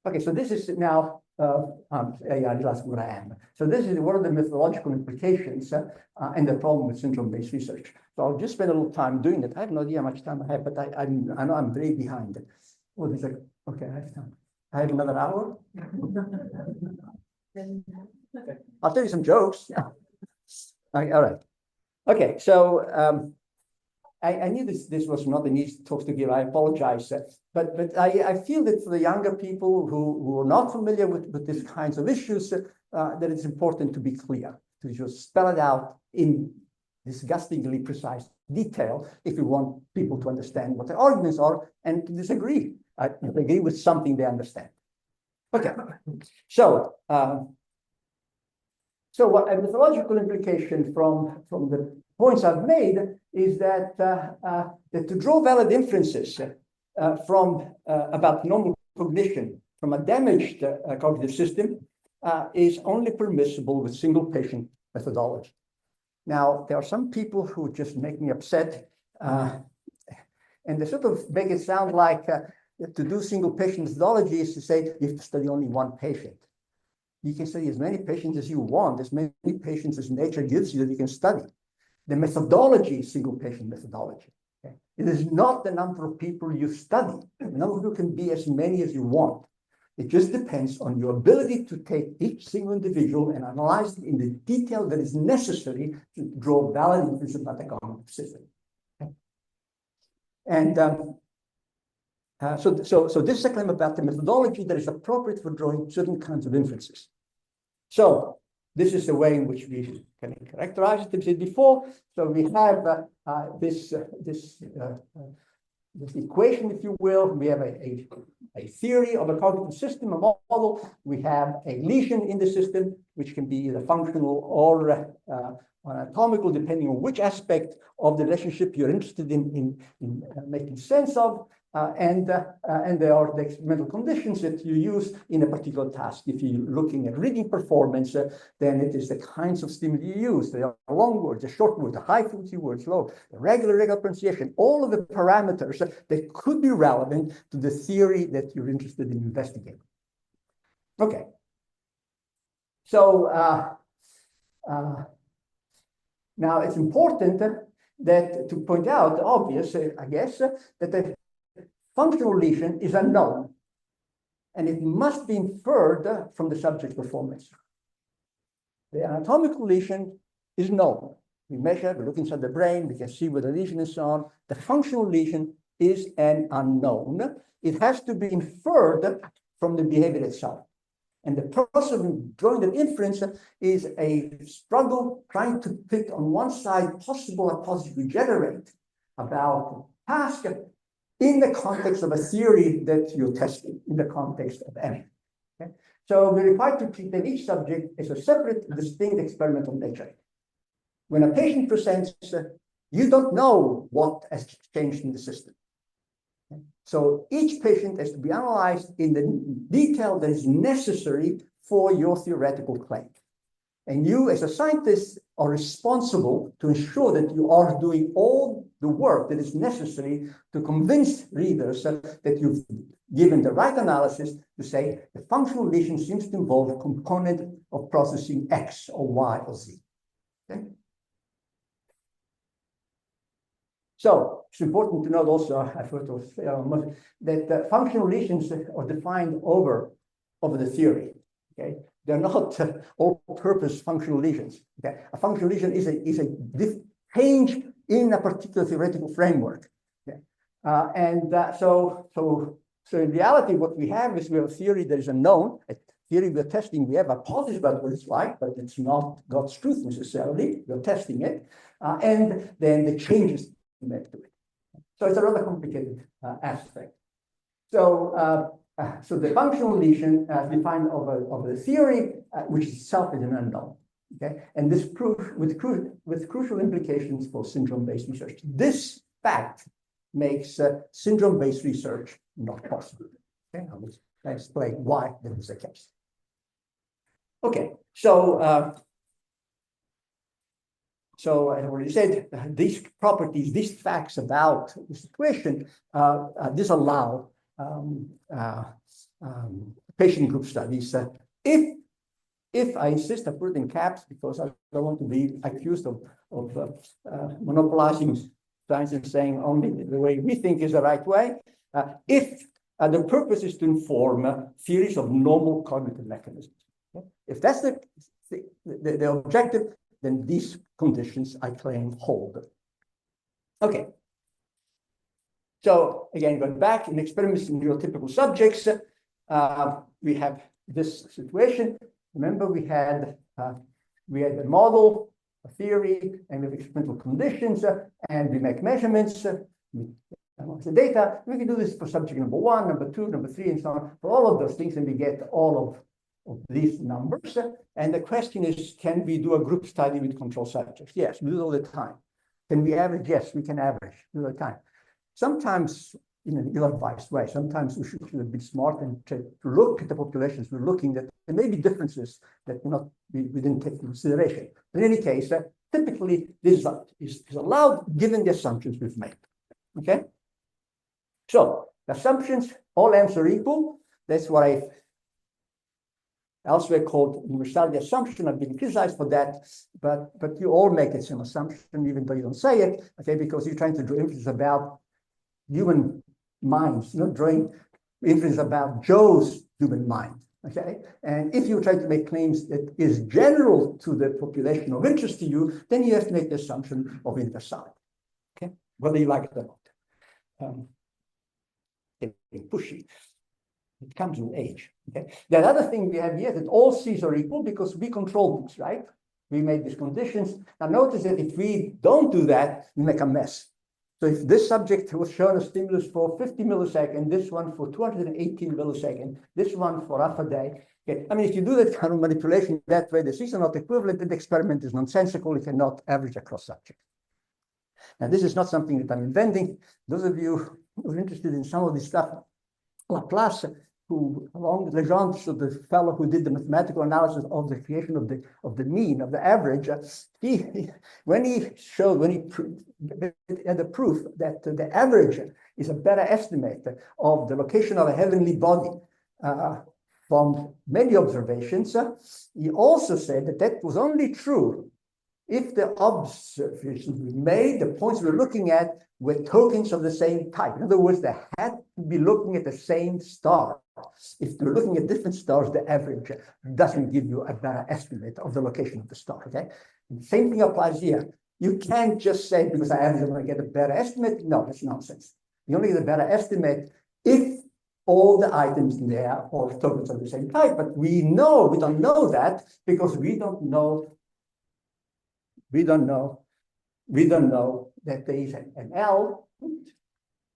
Okay, so this is now, yeah, that's what I am. So this is one of the methodological implications and the problem with syndrome-based research. So I'll just spend a little time doing it. I have no idea how much time I have, but I know I'm very behind. Oh, there's like, okay, I have time. I have another hour. I'll tell you some jokes. Yeah. Okay, all right. Okay, so I knew this was not an easy talk to give. I apologize, but I feel that for the younger people who are not familiar with these kinds of issues, that it's important to be clear, to just spell it out in disgustingly precise detail if you want people to understand what the arguments are and to disagree. Agree with something they understand. Okay, so what a methodological implication from the points I've made is that to draw valid inferences about normal cognition from a damaged cognitive system is only permissible with single patient methodology. Now, there are some people who just make me upset, and they sort of make it sound like to do single patient methodology is to say you have to study only one patient. You can study as many patients as you want, as many patients as nature gives you that you can study. The methodology is single patient methodology. Okay? It is not the number of people you study. The number of people can be as many as you want. It just depends on your ability to take each single individual and analyze it in the detail that is necessary to draw valid inferences about the cognitive system. Okay? And so this is a claim about the methodology that is appropriate for drawing certain kinds of inferences. So this is the way in which we can characterize it, as I said before. So we have this this equation, if you will. We have a theory of a cognitive system, a model. We have a lesion in the system, which can be either functional or anatomical, depending on which aspect of the relationship you're interested in making sense of. And there are the experimental conditions that you use in a particular task. If you're looking at reading performance, then it is the kinds of stimuli you use. There are long words, the short words, the high frequency words, low, the regular pronunciation, all of the parameters that could be relevant to the theory that you're interested in investigating. Okay. So now it's important that to point out, obvious, I guess, that the functional lesion is unknown, and it must be inferred from the subject's performance. The anatomical lesion is known. We measure, we look inside the brain, we can see where the lesion is on. The functional lesion is an unknown. It has to be inferred from the behavior itself. And the process of drawing that inference is a struggle trying to pick on one side possible hypotheses we generate about task in the context of a theory that you're testing, in the context of anything. Okay? So we're required to treat each subject as a separate, distinct experimental nature. When a patient presents, you don't know what has changed in the system. Okay? So each patient has to be analyzed in the detail that is necessary for your theoretical claim. And you, as a scientist, are responsible to ensure that you are doing all the work that is necessary to convince readers that you've given the right analysis to say the functional lesion seems to involve a component of processing X or Y or Z. Okay? So it's important to note also, I've heard of, that functional lesions are defined over the theory. Okay? They're not all-purpose functional lesions. Okay? A functional lesion is a change in a particular theoretical framework. Okay? So in reality, what we have is we have a theory that is unknown, a theory we're testing. We have a hypothesis about what it's like, but it's not God's truth necessarily. We're testing it, and then the changes we make to it. So it's a rather complicated aspect. So the functional lesion defined of the theory, which itself is an unknown. Okay, and this proof with crucial implications for syndrome-based research. This fact makes syndrome-based research not possible. Okay, I will explain why that is the case. Okay, so I already said these properties, these facts about the situation disallow patient group studies. If I insist, I put it in caps because I don't want to be accused of monopolizing science and saying only the way we think is the right way. If the purpose is to inform theories of normal cognitive mechanisms. Okay? If that's the objective, then these conditions I claim hold. Okay. So again, going back in experiments in neurotypical subjects, we have this situation. Remember, we had a model, a theory, and we have experimental conditions, and we make measurements. We analyze the data. We can do this for subject number 1, number 2, number 3, and so on. For all of those things, and we get all of these numbers. And the question is, can we do a group study with control subjects? Yes, we do it all the time. Can we average? Yes, we can average. We do it all the time. Sometimes in an ill-advised way. Sometimes we should be smart and to look at the populations we're looking at. There may be differences that we didn't take into consideration. In any case, typically this is allowed given the assumptions we've made. Okay? So the assumptions, all m's are equal. That's what I elsewhere called universality assumption. I've been criticized for that, but you all make it some assumption, even though you don't say it, okay, because you're trying to draw inferences about human minds, not drawing inferences about Joe's human mind, okay? And if you try to make claims that is general to the population of interest to you, then you have to make the assumption of universality, okay? Whether you like it or not. It's pushy. It comes with age, okay? The other thing we have here is that all C's are equal because we control this, right? We made these conditions. Now notice that if we don't do that, we make a mess. So if this subject was shown a stimulus for 50 milliseconds, this one for 218 milliseconds, this one for half a day. Okay. I mean, if you do that kind of manipulation that way, the things are not equivalent, and the experiment is nonsensical. It cannot average across subjects. Now, this is not something that I'm inventing. Those of you who are interested in some of this stuff, Laplace, who, along with Legendre, so the fellow who did the mathematical analysis of the creation of the mean, of the average, when he had the proof that the average is a better estimate of the location of a heavenly body from many observations, he also said that that was only true if the observations we made, the points we were looking at, were tokens of the same type. In other words, they had to be looking at the same star. If they're looking at different stars, the average doesn't give you a better estimate of the location of the star, okay? And the same thing applies here. You can't just say, because I average, I'm going to get a better estimate. No, that's nonsense. You only get a better estimate if all the items in there are tokens of the same type. But we don't know that because we don't know that there is an L,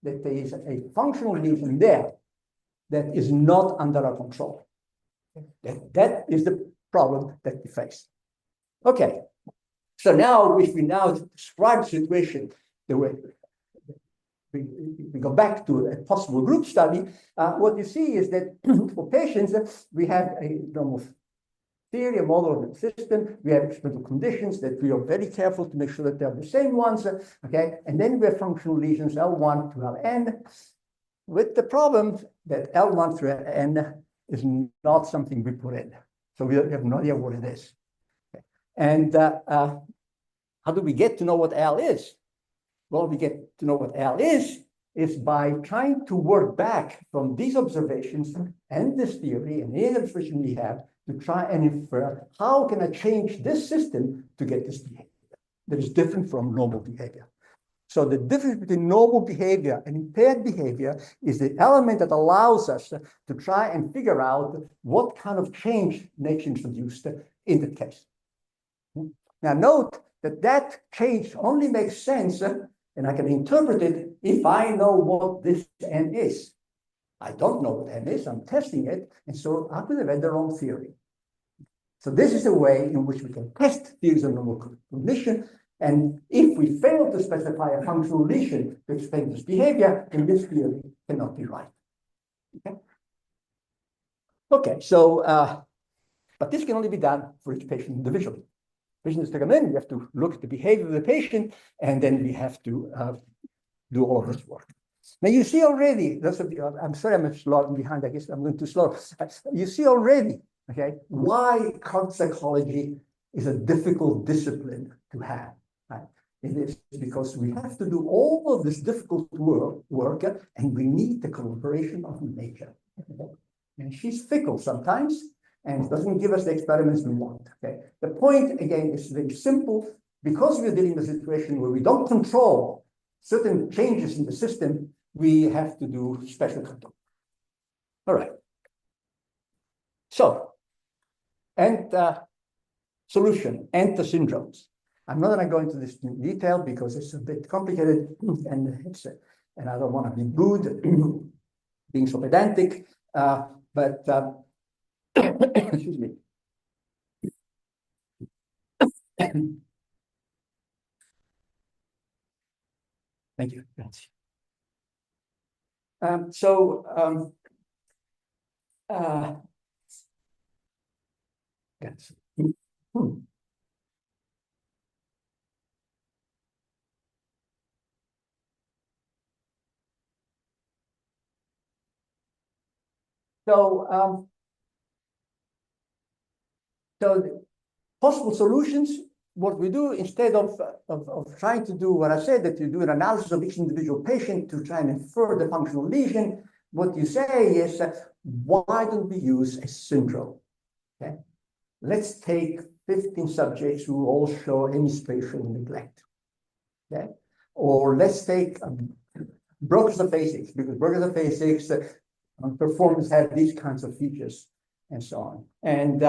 that there is a functional lesion there that is not under our control. That is the problem that we face. Okay, so now if we now describe the situation the way we go back to a possible group study, what you see is that for patients, we have a normal theory, a model of the system. We have experimental conditions that we are very careful to make sure that they're the same ones, okay? And then we have functional lesions, L1 to Ln, with the problem that L1 through N is not something we put in. So we have no idea what it is. Okay. And how do we get to know what L is? Well, we get to know what L is by trying to work back from these observations and this theory and any observation we have to try and infer how can I change this system to get this behavior that is different from normal behavior. So the difference between normal behavior and impaired behavior is the element that allows us to try and figure out what kind of change nature introduced in the case. Now note that that change only makes sense, and I can interpret it if I know what this N is. I don't know what N is, I'm testing it, and so I could have had the wrong theory. So this is a way in which we can test theories of normal cognition. And if we fail to specify a functional lesion to explain this behavior, then this theory cannot be right. Okay, so, but this can only be done for each patient individually. Patients to come in, we have to look at the behavior of the patient, and then we have to do all of this work. Now you see already, those of you, I'm sorry I'm slow behind, I guess I'm going too slow. You see already, okay, why cognitive psychology is a difficult discipline to have. Right? It is because we have to do all of this difficult work and we need the collaboration of nature. Okay? And she's fickle sometimes and doesn't give us the experiments we want. Okay? The point, again, is very simple. Because we're dealing with a situation where we don't control certain changes in the system, we have to do special control. All right. So, and solution, enter syndromes. I'm not going to go into this in detail because it's a bit complicated and I don't want to be booed, being so pedantic, but excuse me. Thank you. Yes. So the possible solutions, what we do instead of trying to do what I said, that you do an analysis of each individual patient to try and infer the functional lesion, what you say is, why don't we use a syndrome? Okay? Let's take 15 subjects who all show hemispatial neglect. Okay? Or let's take brokers of physics, because brokers of physics performance have these kinds of features and so on. And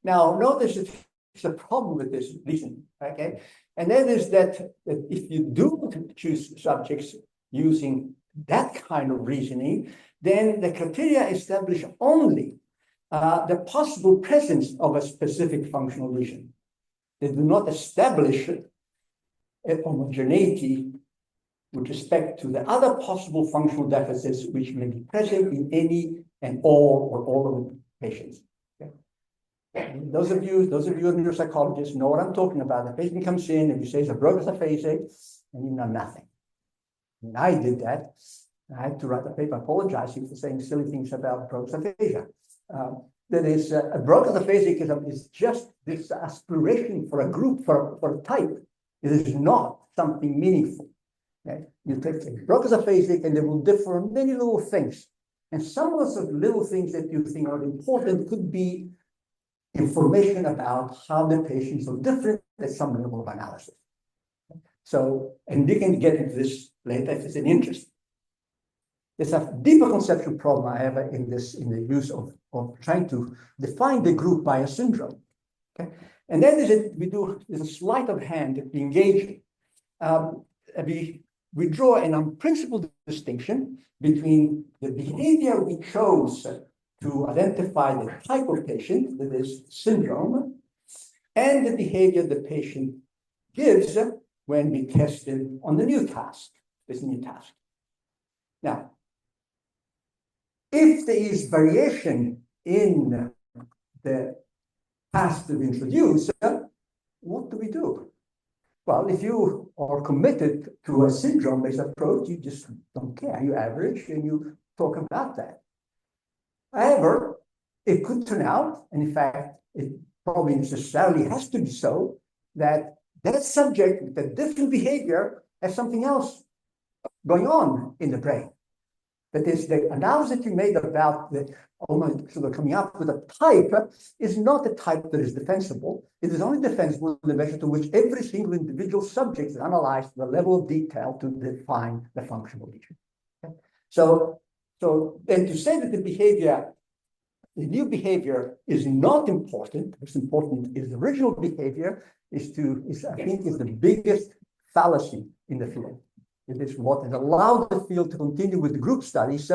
now notice that there's a problem with this reason. okay? And that is that if you do choose subjects using that kind of reasoning, then the criteria establish only the possible presence of a specific functional lesion. They do not establish a homogeneity with respect to the other possible functional deficits which may be present in any and all or all of the patients. Okay? And those of you who are neuropsychologists know what I'm talking about. The patient comes in and you say it's a broken aphasic, and you know nothing. And I did that. I had to write a paper apologizing for saying silly things about broken aphasia. That is, a broken aphasic is just this aspiration for a group, for a type. It is not something meaningful. Okay? You take a broken aphasic and they will differ on many little things. And some of those little things that you think are important could be information about how the patients are different at some level of analysis. So, and you can get into this later if it's an interest. There's a deeper conceptual problem I have in the use of trying to define the group by a syndrome. Okay, and then there's a sleight of hand that we engage in. We draw an unprincipled distinction between the behavior we chose to identify the type of patient, that is syndrome, and the behavior the patient gives when we test them on the new task, this new task. Now, if there is variation in the task that we introduce, what do we do? Well, if you are committed to a syndrome-based approach, you just don't care. You average and you talk about that. However, it could turn out, and in fact, it probably necessarily has to be so, that that subject with a different behavior has something else going on in the brain. That is, the analysis you made about the sort of coming up with a type is not a type that is defensible. It is only defensible in the measure to which every single individual subject is analyzed to the level of detail to define the functional lesion. Okay? So then to say that the new behavior is not important, what's important is the original behavior, I think is the biggest fallacy in the field. It is what has allowed the field to continue with the group studies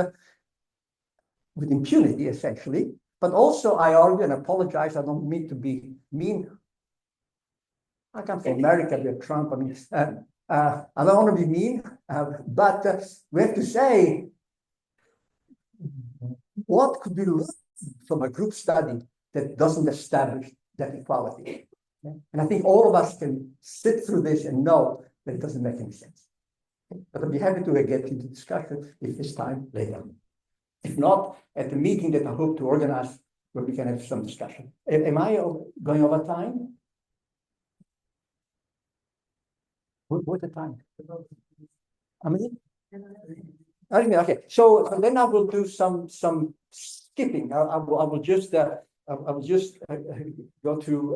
with impunity, essentially. But also, I argue and apologize, I don't mean to be mean. I come from America, we have Trump. I mean, I don't want to be mean, but we have to say what could be learned from a group study that doesn't establish that equality. Okay? And I think all of us can sit through this and know that it doesn't make any sense. But I'll be happy to get into discussion if it's time later. If not, at the meeting that I hope to organize, where we can have some discussion. Am I going over time? What's the time? How many? Okay. So then I will do some skipping. I will just go to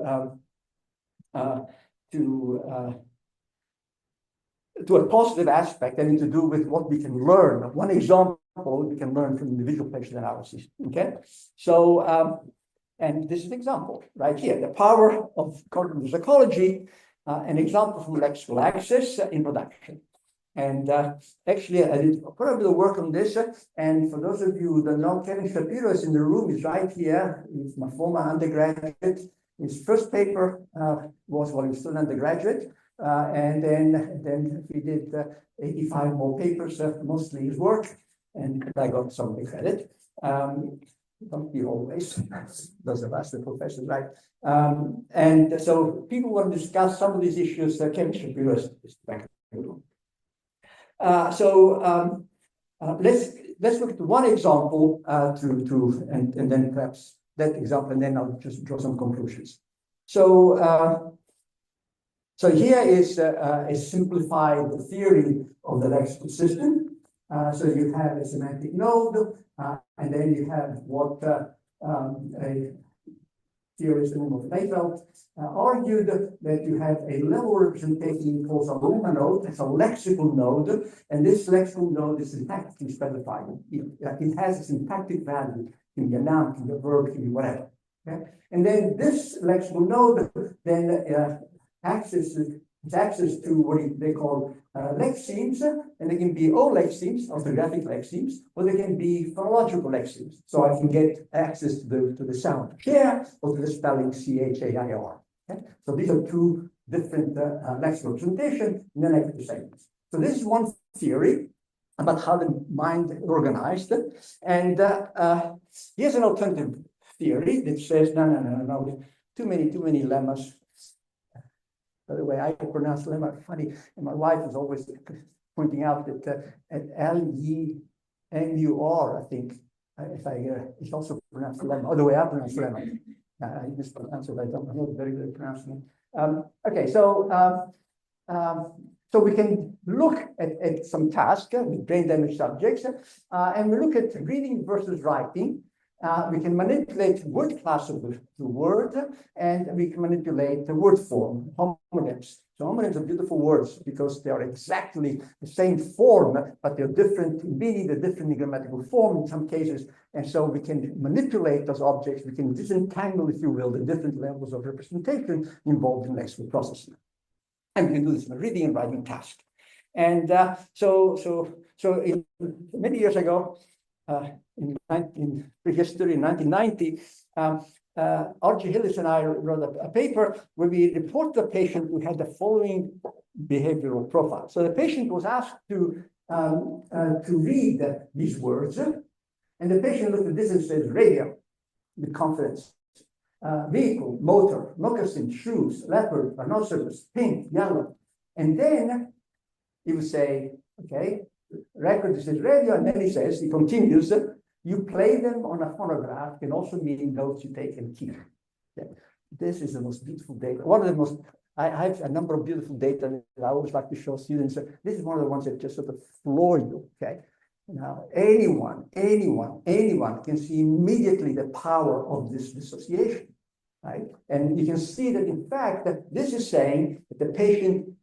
a positive aspect having to do with what we can learn. One example we can learn from individual patient analysis. Okay, so and this is an example right here: the power of cognitive psychology. An example from lexical access introduction. And actually, I did quite a bit of work on this. And for those of you that know, Kevin Shapiro is in the room. He's right here. He's my former undergraduate. His first paper was while he was still an undergraduate. And then he did 85 more papers, mostly his work, and I got some credit. Don't be always, those of us, the professors, right? And so people want to discuss some of these issues. Kevin Shapiro is back. Let's look at one example and then perhaps that example, and then I'll just draw some conclusions. So here is a simplified theory of the lexical system. So you have a semantic node, and then you have what a theorist of Mayfeld argued that you have a level representation called a lemma node. It's a lexical node, and this lexical node is syntactically specified. It has a syntactic value. It can be a noun, it can be a verb, it can be whatever. Okay? And then this lexical node then access to what they call lexemes, and they can be all lexemes, orthographic lexemes, or they can be phonological lexemes. So I can get access to the sound chair or to the spelling chair. Okay? So these are two different lexical representations, and then I get the segments. So this is one theory about how the mind is organized. And here's an alternative theory that says, no, too many lemmas. By the way, I pronounce lemma funny, and my wife is always pointing out that L-E-M-U-R, I think, it's also pronounced lemma, or the way I pronounce lemma. I mispronounce it, I don't know very good pronouncing it. Okay, so we can look at some tasks with brain damaged subjects, and we look at reading versus writing. We can manipulate word class of the word, and we can manipulate the word form, homonyms. So homonyms are beautiful words because they are exactly the same form, but they're different in meaning, they're different in grammatical form in some cases. And so we can manipulate those objects. We can disentangle, if you will, the different levels of representation involved in lexical processing. And we can do this in a reading and writing task. And so many years ago, in prehistory, in 1990, R.G. Hillis and I wrote a paper where we reported a patient who had the following behavioral profile. So the patient was asked to read these words, and the patient looked at this and says, radio, with confidence, vehicle, motor, moccasin, shoes, leopard, rhinoceros, pink, yellow. And then he would say, okay, record, this is radio, and then he continues, you play them on a phonograph can also mean notes you take and keep. Okay. This is the most beautiful data. One of the most, I have a number of beautiful data that I always like to show students. This is one of the ones that just sort of floor you, okay? Now, anyone can see immediately the power of this dissociation, right? And you can see that, in fact, that this is saying that the patient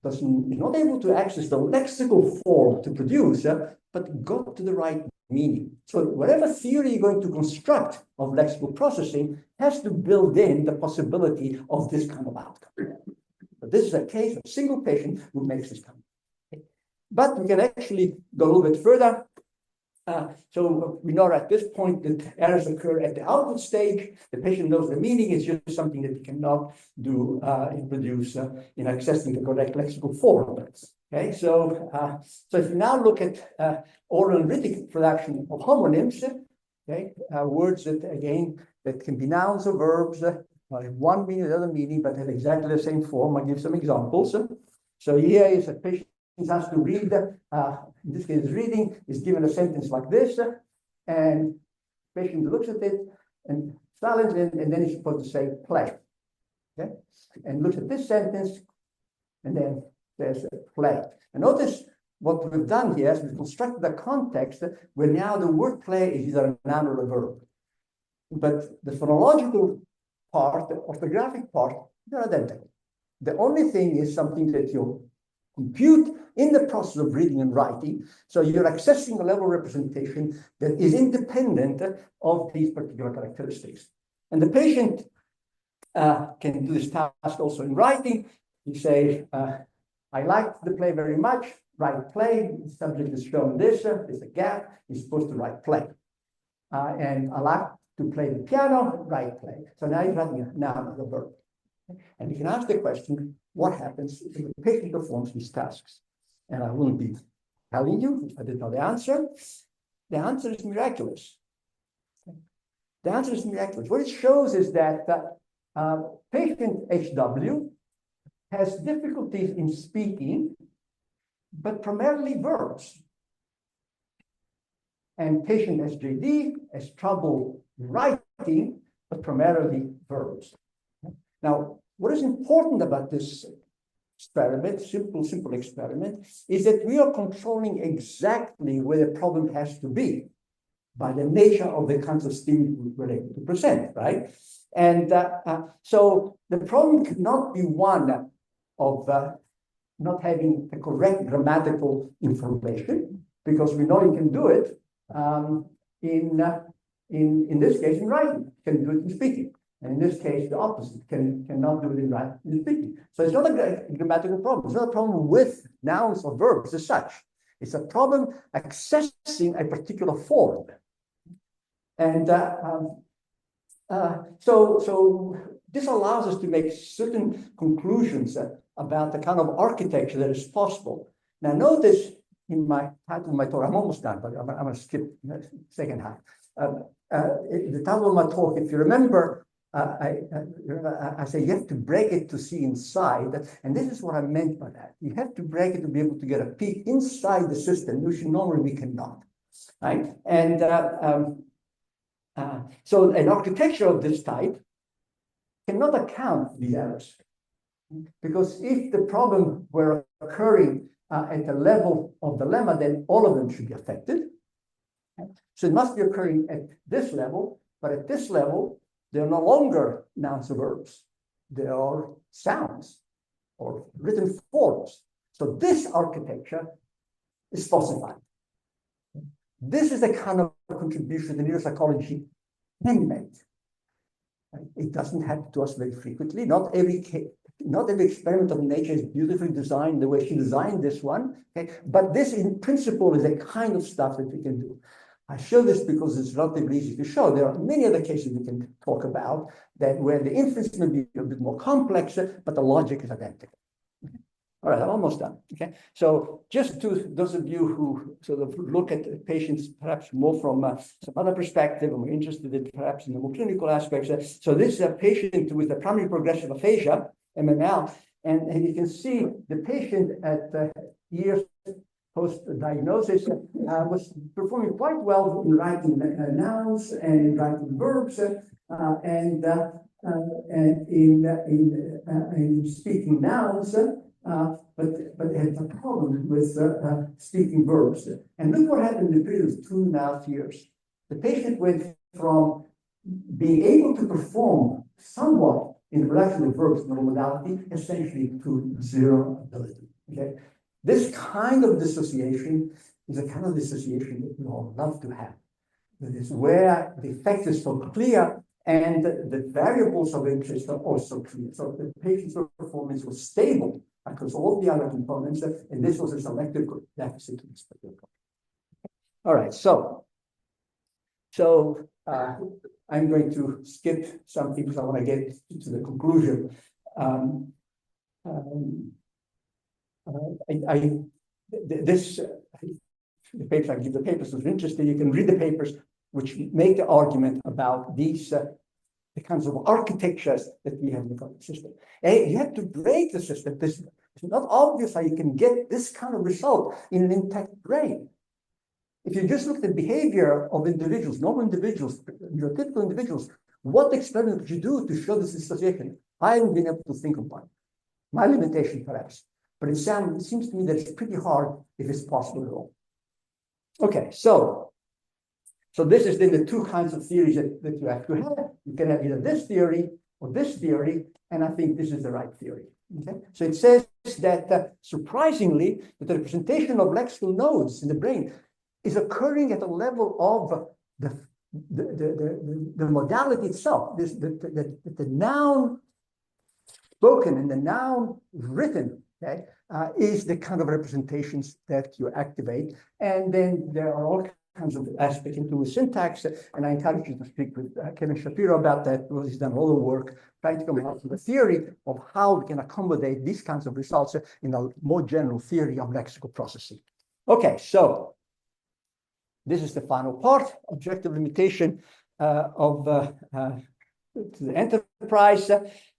is not able to access the lexical form to produce, but got to the right meaning. So whatever theory you're going to construct of lexical processing has to build in the possibility of this kind of outcome. But this is a case of a single patient who makes this kind of. But we can actually go a little bit further. So we know at this point that errors occur at the output stage. The patient knows the meaning. It's just something that he cannot do and produce in accessing the correct lexical form. Okay, so if you now look at oral analytic production of homonyms, okay, words that again that can be nouns or verbs, one meaning, the other meaning, but have exactly the same form. I'll give some examples. So here is a patient has to read, in this case, reading is given a sentence like this, and patient looks at it and silence, and then he's supposed to say play. Okay, and looks at this sentence, and then there's play. And notice what we've done here is we've constructed a context where now the word play is either a noun or a verb. But the phonological part, the orthographic part, they're identical. The only thing is something that you compute in the process of reading and writing. So you're accessing a level of representation that is independent of these particular characteristics. And the patient can do this task also in writing. You say, I like the play very much, write play. The subject is shown this, there's a gap, he's supposed to write play. And I like to play the piano, write play. So now you're writing a noun as a verb. And you can ask the question, what happens if the patient performs these tasks? And I wouldn't be telling you if I didn't know the answer. The answer is miraculous. The answer is miraculous. What it shows is that patient HW has difficulties in speaking, but primarily verbs. And patient SJD has trouble writing, but primarily verbs. Now, what is important about this experiment, simple experiment, is that we are controlling exactly where the problem has to be by the nature of the kinds of stimuli we're able to present, right? And so the problem cannot be one of not having the correct grammatical information, because we know you can do it in this case in writing, you can do it in speaking. And in this case, the opposite cannot do it in writing and speaking. So it's not a grammatical problem. It's not a problem with nouns or verbs as such. It's a problem accessing a particular form. And so this allows us to make certain conclusions about the kind of architecture that is possible. Now, notice in my title of my talk, I'm almost done, but I'm going to skip the second half. The title of my talk, if you remember, I say you have to break it to see inside, and this is what I meant by that. You have to break it to be able to get a peek inside the system, which normally we cannot, right? And so an architecture of this type cannot account for these errors, because if the problem were occurring at the level of the lemma, then all of them should be affected. So it must be occurring at this level, but at this level, they're no longer nouns or verbs. They are sounds or written forms. So this architecture is falsified. This is the kind of contribution the neuropsychology can make. It doesn't happen to us very frequently. Not every experiment of nature is beautifully designed the way she designed this one. Okay? But this, in principle, is the kind of stuff that we can do. I show this because it's relatively easy to show. There are many other cases we can talk about that where the inference may be a bit more complex, but the logic is identical. Okay. All right, I'm almost done. Okay, so just to those of you who sort of look at patients perhaps more from some other perspective, and we're interested in perhaps in the more clinical aspects. So this is a patient with a primary progressive aphasia, MML, and you can see the patient at years post-diagnosis was performing quite well in writing nouns and in writing verbs and in speaking nouns, but they had a problem with speaking verbs. And look what happened in the period of 2.5 years. The patient went from being able to perform somewhat in the production of verbs in the modality essentially to zero ability. Okay. This kind of dissociation is a kind of dissociation that we all love to have. That is where the effect is so clear and the variables of interest are also clear. So the patient's performance was stable across all the other components, and this was a selective deficit in this particular. All right, so I'm going to skip some things. I want to get to the conclusion. The papers I give the papers who's interested, you can read the papers which make the argument about these the kinds of architectures that we have in the cognitive system. And you have to break the system. It's not obvious how you can get this kind of result in an intact brain. If you just look at the behavior of individuals, normal individuals, neurotypical individuals, what experiment could you do to show this dissociation? I haven't been able to think of one. My limitation, perhaps. But it seems to me that it's pretty hard if it's possible at all. Okay, so this is then the two kinds of theories that you have to have. You can have either this theory or this theory, and I think this is the right theory. Okay, so it says that surprisingly, that the representation of lexical nodes in the brain is occurring at a level of the modality itself. The noun spoken and the noun written, okay, is the kind of representations that you activate. And then there are all kinds of aspects into syntax, and I encourage you to speak with Kevin Shapiro about that, because he's done all the work trying to come up with a theory of how we can accommodate these kinds of results in a more general theory of lexical processing. Okay, so this is the final part, objective limitation of the enterprise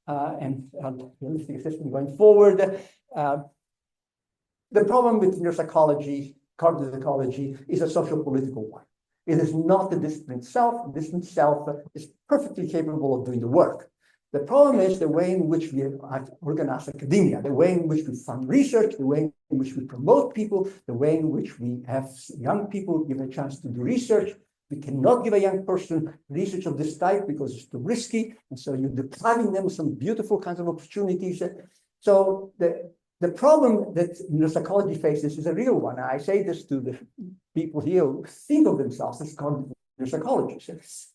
and realistic system going forward. The problem with neuropsychology, cognitive psychology, is a social-political one. It is not the discipline itself. The discipline itself is perfectly capable of doing the work. The problem is the way in which we organize academia, the way in which we fund research, the way in which we promote people, the way in which we have young people given a chance to do research. We cannot give a young person research of this type because it's too risky, and so you're depriving them of some beautiful kinds of opportunities. So the problem that neuropsychology faces is a real one. I say this to the people here who think of themselves as cognitive neuropsychologists.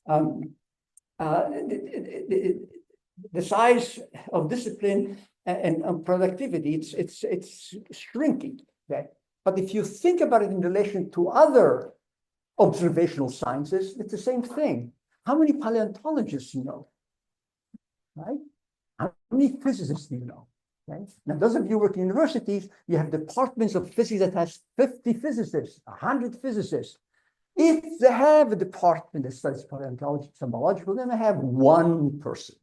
the size of discipline and productivity, it's shrinking. Okay? But if you think about it in relation to other observational sciences, it's the same thing. How many paleontologists you know? Right? How many physicists do you know? Okay? Now, those of you who work in universities, you have departments of physics that has 50 physicists, 100 physicists. If they have a department that studies paleontology, symbological, then they have one person.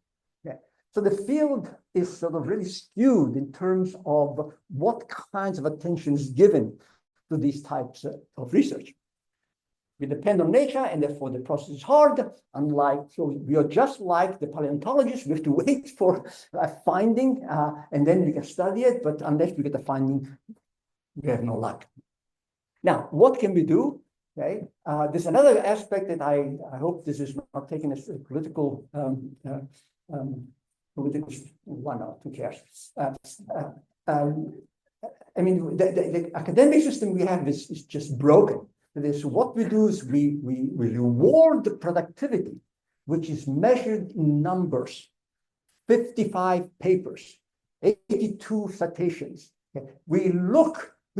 Okay? So the field is sort of really skewed in terms of what kinds of attention is given to these types of research. We depend on nature, and therefore the process is hard. So we are just like the paleontologists. We have to wait for a finding, and then we can study it. But unless we get the finding, we have no luck. Now, what can we do? Okay, there's another aspect that I hope this is not taken as a political one or two cares. I mean, the academic system we have is just broken. So what we do is we reward the productivity, which is measured in numbers, 55 papers, 82 citations. Okay. We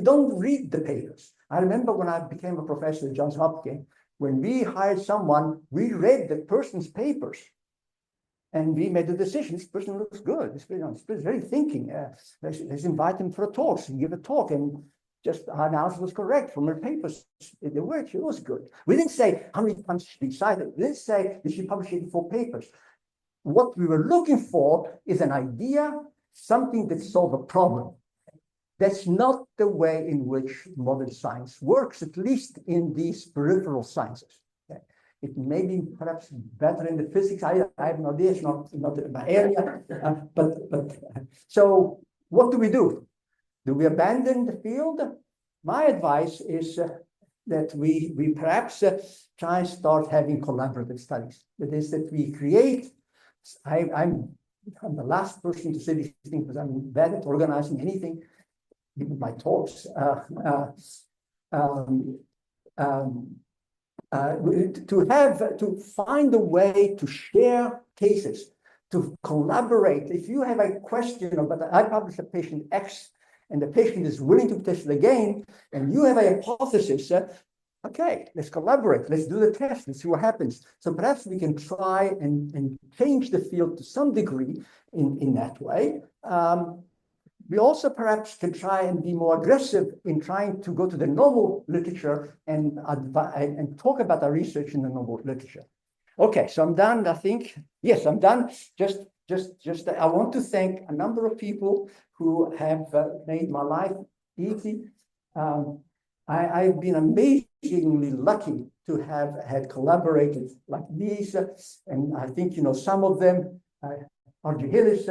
don't read the papers. I remember when I became a professor at Johns Hopkins, when we hired someone, we read the person's papers. And we made the decision, this person looks good, this person is very thinking. Let's invite him for a talk, so give a talk, and just our analysis was correct from her papers. The work, it was good. We didn't say how many times she cited. We didn't say that she published 84 papers. What we were looking for is an idea, something that solves a problem. That's not the way in which modern science works, at least in these peripheral sciences. Okay? It may be perhaps better in the physics. I have no idea, it's not my area. So what do we do? Do we abandon the field? My advice is that we perhaps try and start having collaborative studies. That is, that we create, I'm the last person to say these things because I'm bad at organizing anything, even my talks. To find a way to share cases, to collaborate. If you have a question about, I publish a patient X, and the patient is willing to test it again, and you have a hypothesis, okay, let's collaborate, let's do the test, let's see what happens. So perhaps we can try and change the field to some degree in that way. We also perhaps can try and be more aggressive in trying to go to the novel literature and talk about our research in the novel literature. Okay, so I'm done, I think. Yes, I'm done. Just I want to thank a number of people who have made my life easy. I've been amazingly lucky to have had collaborators like these, and I think, you know, some of them, Archie Hillis,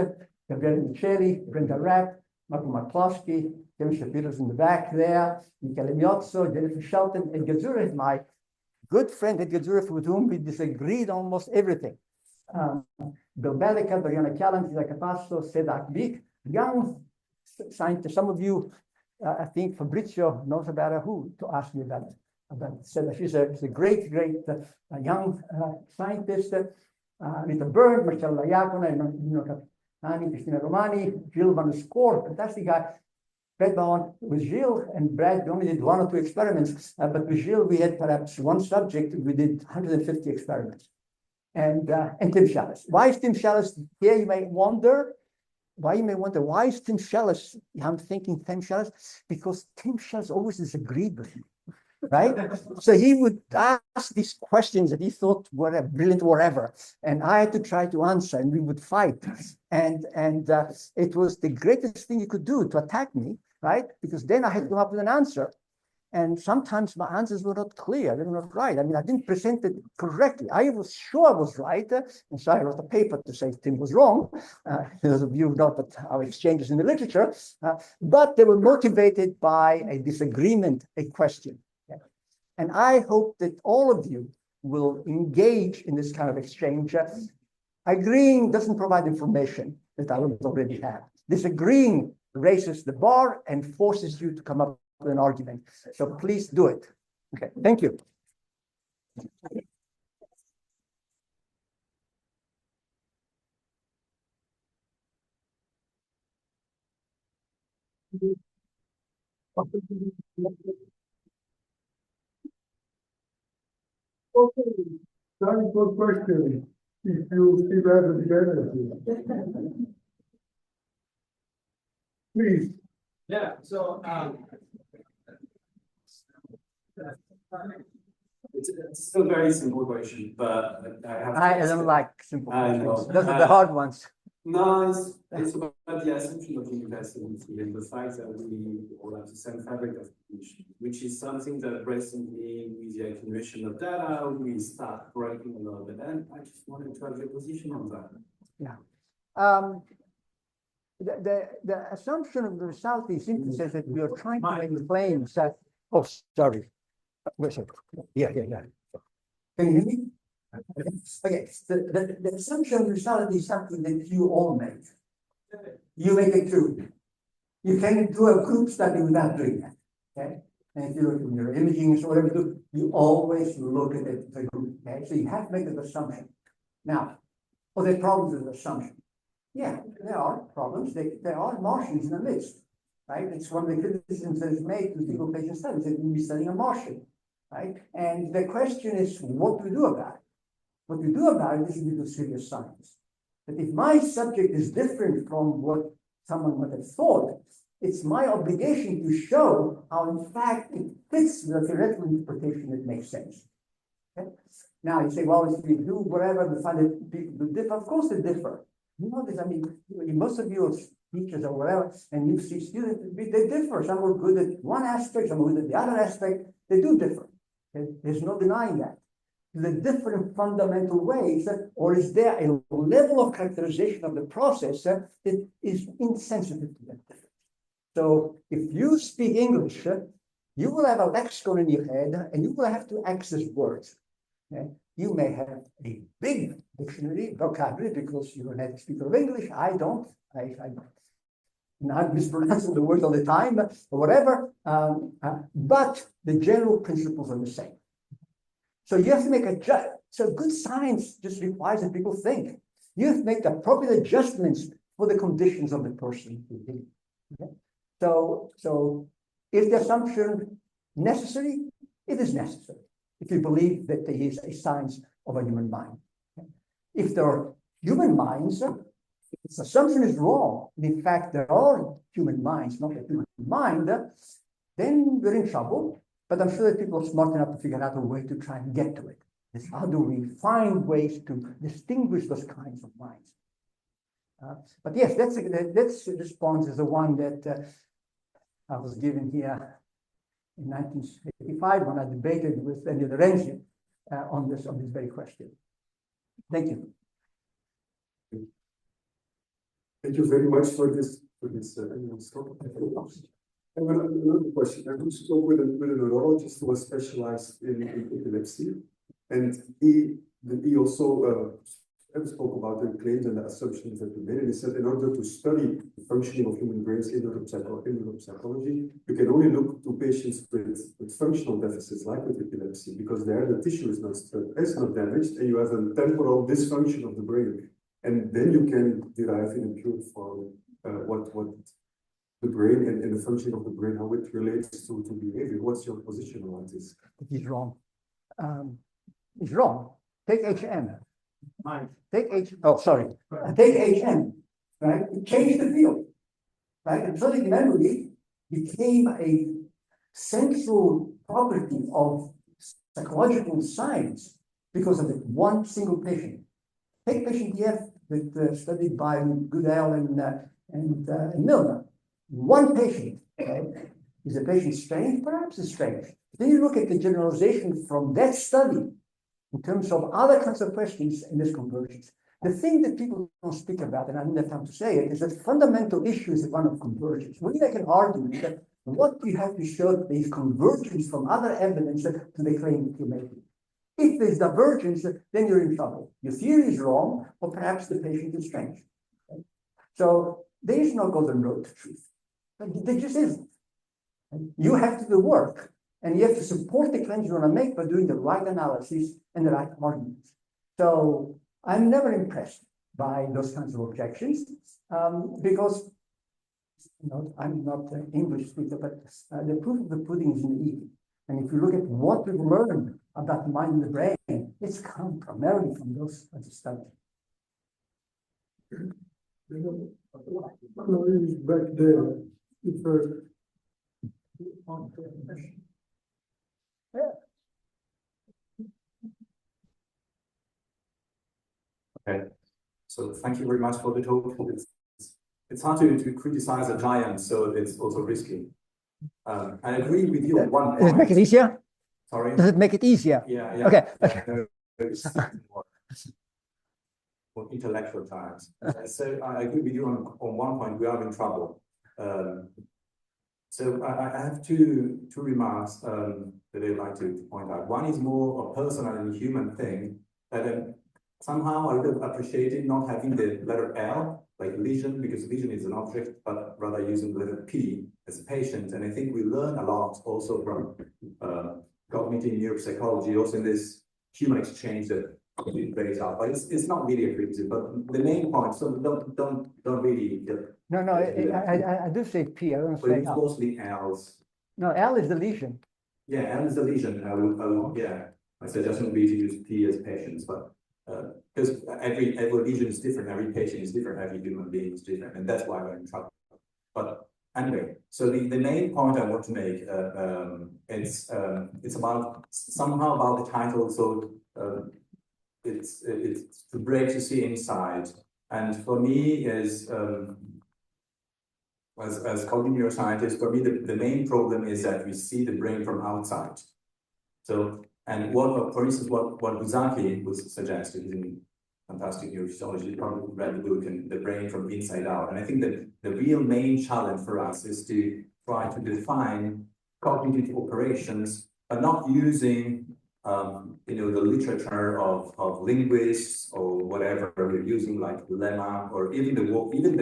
Gabriele Micheli, Brenda Rapp, Marco McCloskey, Kevin Shapiro's in the back there, Michele Miozzo, Jennifer Shelton, and Gazura is my good friend at Gazura, with whom we disagreed on almost everything. Bill Bellica, Doriana Callan, Isaac Capasso, Sedak Bik, young scientists. Some of you, I think Fabrizio knows about her, who to ask me about Sedak. She's a great young scientist. Rita Bird, Marcello Iacona, Nino Capitani, Cristina Romani, Gilles Van der Score, fantastic guy. Brad Bowen, with Gilles and Brad, we only did 1 or 2 experiments, but with Gilles, we had perhaps one subject, we did 150 experiments. And Tim Challis. Why is Tim Challis here? You may wonder. Why is Tim Challis? I'm thinking Tim Challis because Tim Challis always disagreed with me, right? So he would ask these questions that he thought were brilliant, whatever, and I had to try to answer, and we would fight. And it was the greatest thing you could do to attack me, right? Because then I had to come up with an answer. And sometimes my answers were not clear, they were not right. I mean, I didn't present it correctly. I was sure I was right, and so I wrote a paper to say Tim was wrong. Those of you who know about our exchanges in the literature, but they were motivated by a disagreement, a question. Okay? And I hope that all of you will engage in this kind of exchange. Agreeing doesn't provide information that I don't already have. Disagreeing raises the bar and forces you to come up with an argument. So please do it. Okay, thank you. Okay, time for questions. If you still have the energy. Please. Yeah, so it's still a very simple question, but I have to I ask don't it. like simple I know. questions. Those are the hard ones. No, it's about the assumption of universality and the fact that we all have the same fabric of cognition, which is something that recently, with the accumulation of data, we start breaking a little bit. And I just wanted to have your position on that. Yeah. The assumption of the universality simply says that we are trying to make claims that. Oh, sorry. Wait a second. Yeah. Can you hear me? Okay. The assumption of universality is something that you all make. You make it too. You can do a group study without doing that. Okay. And if you look at your imaging or whatever you do, you always look at the group. Okay. So you have to make an assumption. Now, there are problems with the assumption. Yeah, there are problems. There are Martians in the midst, right? It's one of the criticisms that is made to single patient studies that we'll be studying a Martian, right? And the question is, what do we do about it? What we do about it is we do serious science. But if my subject is different from what someone might have thought, it's my obligation to show how, in fact, it fits the theoretical interpretation that makes sense. Okay? Now, you say, well, if we do whatever, we find that people do differ. Of course, they differ. You know this, I mean, most of you are teachers or whatever, and you see students, they differ. Some are good at one aspect, some are good at the other aspect. They do differ. There's no denying that. The different fundamental ways, or is there a level of characterization of the process that is insensitive to that difference? So if you speak English, you will have a lexicon in your head, and you will have to access words. Okay? You may have a big dictionary, vocabulary, because you're a native speaker of English. I don't. I'm mispronouncing the word all the time, or whatever. But the general principles are the same. So you have to make so good science just requires that people think. You have to make the appropriate adjustments for the conditions of the person. Okay? So is the assumption necessary? It is necessary. If you believe that there is a science of a human mind. If there are human minds, this assumption is wrong. In fact, there are human minds, not a human mind, then we're in trouble. But I'm sure that people are smart enough to figure out a way to try and get to it. It's how do we find ways to distinguish those kinds of minds? But yes, that's response is the one that I was given here in 1985 when I debated with Ennio De Renzi on this very question. Thank you. Thank you very much for this talk. I have another question. I once spoke with a neurologist who was specialized in epilepsy, and he also spoke about the claims and the assumptions that we made. And he said, in order to study the functioning of human brains in neuropsychology, you can only look to patients with functional deficits, like with epilepsy, because there the tissue is not damaged, and you have a temporal dysfunction of the brain, and then you can derive in a pure form what the brain and the function of the brain, how it relates to behavior. What's your position on this? He's wrong. He's wrong. Take HM. Take HM, right? It changed the field, right? Episodic memory became a central property of psychological science because of one single patient. Take patient EF that studied by Goodell and Milner. One patient, okay? Is the patient strange? Perhaps it's strange. Then you look at the generalization from that study in terms of other kinds of questions in this convergence. The thing that people don't speak about, and I don't have time to say it, is that fundamental issue is one of convergence. We can argue that what you have to show is convergence from other evidence to the claim that you're making. If there's divergence, then you're in trouble. Your theory is wrong, or perhaps the patient is strange. Okay? So there is no golden road to truth. There just isn't. You have to do the work, and you have to support the claims you want to make by doing the right analysis and the right arguments. So I'm never impressed by those kinds of objections because I'm not an English speaker, but the proof of the pudding is in the eating. And if you look at what we've learned about the mind and the brain, it's come primarily from those studies. Carlo is back there. Okay, so thank you very much for the talk. It's hard to criticize a giant, so it's also risky. I agree with you on one point. Does it make it easier? Sorry? Does it make it easier? Yeah, yeah. Okay. No, it's more intellectual times. So I agree with you on one point. We are in trouble. So I have two remarks that I'd like to point out. One is more a personal and human thing that somehow I would have appreciated not having the letter L, like lesion, because lesion is an object, but rather using the letter P as a patient. And I think we learn a lot also from cognitive neuropsychology, also in this human exchange that it plays out. But it's not really a criticism, but the main point, so don't really No, I do say P, I don't but say it's L. mostly L's. No, L is the lesion. Yeah, L is the lesion. Yeah, my suggestion would be to use P as patients, but because every lesion is different, every patient is different, every human being is different, and that's why we're in trouble. But anyway, so the main point I want to make, it's about somehow about the title. So it's to break to see inside, and for me is as cognitive neuroscientist, for me the main problem is that we see the brain from outside. So and for instance, what Buzaki was suggested in fantastic neurophysiology, you probably read the book, and the brain from inside out. And I think that the real main challenge for us is to try to define cognitive operations, but not using the literature of linguists or whatever we're using, like lemma, or even the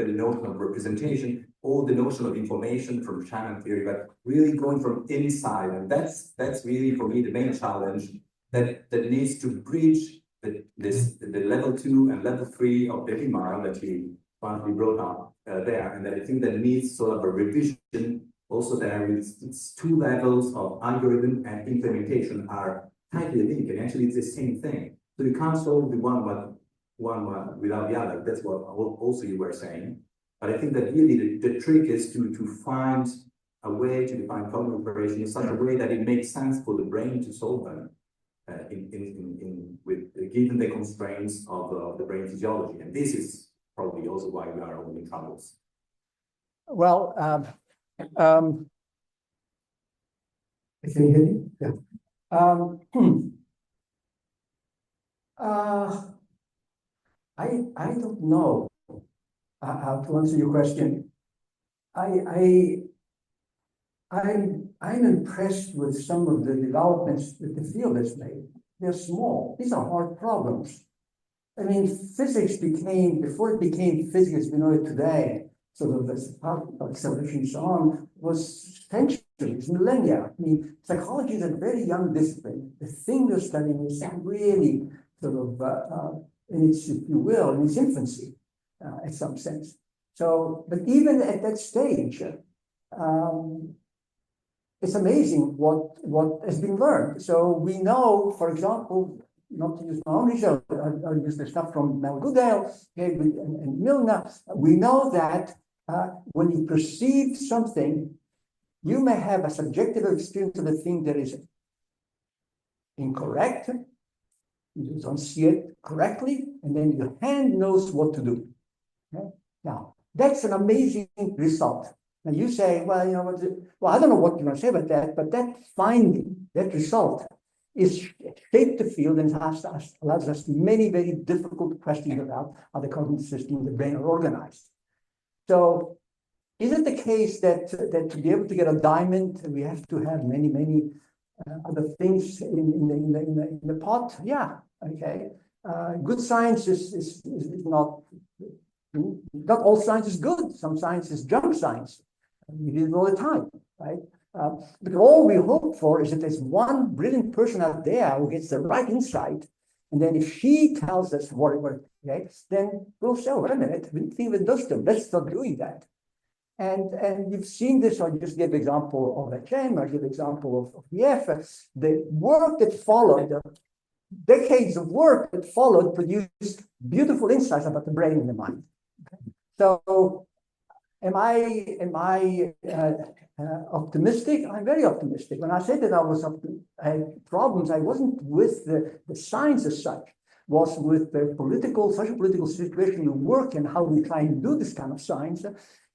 notion of representation, or the notion of information from channel theory, but really going from inside. And that's really for me the main challenge that needs to bridge the level 2 and level 3 of the demand that you finally brought up there. And I think that needs sort of a revision also there with its 2 levels of algorithm and implementation are tightly linked, and actually it's the same thing. So you can't solve the one without the other. That's what also you were saying. But I think that really the trick is to find a way to define cognitive operation in such a way that it makes sense for the brain to solve them, given the constraints of the brain physiology. And this is probably also why we are all in troubles. Well, Can you hear me? Yeah. I don't know how to answer your question. I'm impressed with some of the developments that the field has made. They're small. These are hard problems. I mean, physics before it became physics we know it today, sort of as part of acceleration and so on, was centuries, millennia. I mean, psychology is a very young discipline. The thing you're studying is really sort of in its, if you will, in its infancy, in some sense. So, but even at that stage, it's amazing what has been learned. So we know, for example, not to use my own research, I'll use the stuff from Mel Goodale and Milner. We know that when you perceive something, you may have a subjective experience of the thing that is incorrect. You don't see it correctly, and then your hand knows what to do. Okay? Now, that's an amazing result. Now you say, well, you know, I don't know what you want to say about that, but that finding, that result, is shaped the field and allows us many very difficult questions about how the cognitive system and the brain are organized. So, is it the case that to be able to get a diamond, we have to have many other things in the pot? Yeah, okay. Good science is not all science is good. Some science is junk science. We do it all the time, right? But all we hope for is that there's one brilliant person out there who gets the right insight, and then if she tells us what okay, then we'll say, oh, wait a minute, we think of it does them. Let's start doing that. And you've seen this, I just give example of HM, I give example of EF. The work that followed, the decades of work that followed produced beautiful insights about the brain and the mind. So am I optimistic? I'm very optimistic. When I said that I had problems, I wasn't with the science as such, was with the social political situation we work and how we try and do this kind of science.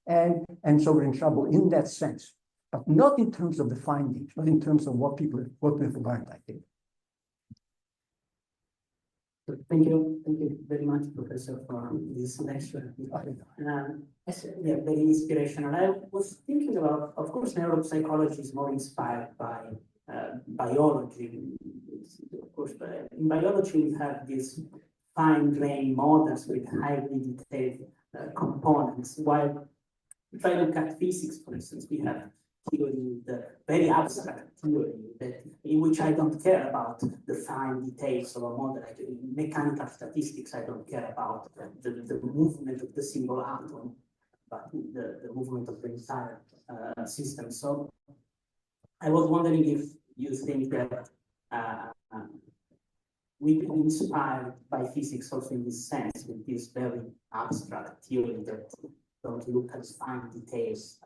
And so we're in trouble in that sense, but not in terms of the findings, not in terms of what we've learned, I think. Thank you very much, Professor, for this lecture. Yeah, very inspirational. I was thinking about, of course, neuropsychology is more inspired by biology. Of course, in biology, we have these fine-grained models with highly detailed components, while if I look at physics, for instance, we have theory, the very abstract theory, in which I don't care about the fine details of a model. Like in mechanical statistics, I don't care about the movement of the single atom, but the movement of the entire system. So I was wondering if you think that we can be inspired by physics also in this sense, with this very abstract theory that don't look at fine details.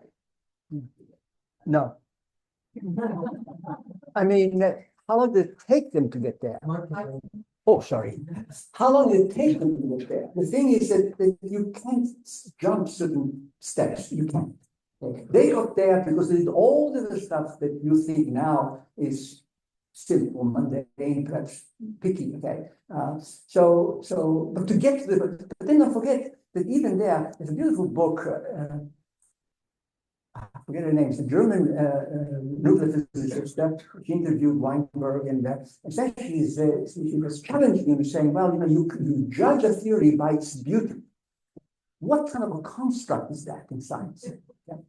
No. I mean, how long did it take them to get there? Oh, sorry. How long did it take them to get there? The thing is that you can't jump certain steps. You can't. They got there because they did all the stuff that you think now is simple, mundane, perhaps picky. Okay. But to get to but then don't forget that even there's a beautiful book. I forget her name. It's a German nuclear physicist that she interviewed Weinberg, and essentially she was challenging him, saying, "Well, you judge a theory by its beauty. What kind of a construct is that in science?" Yeah.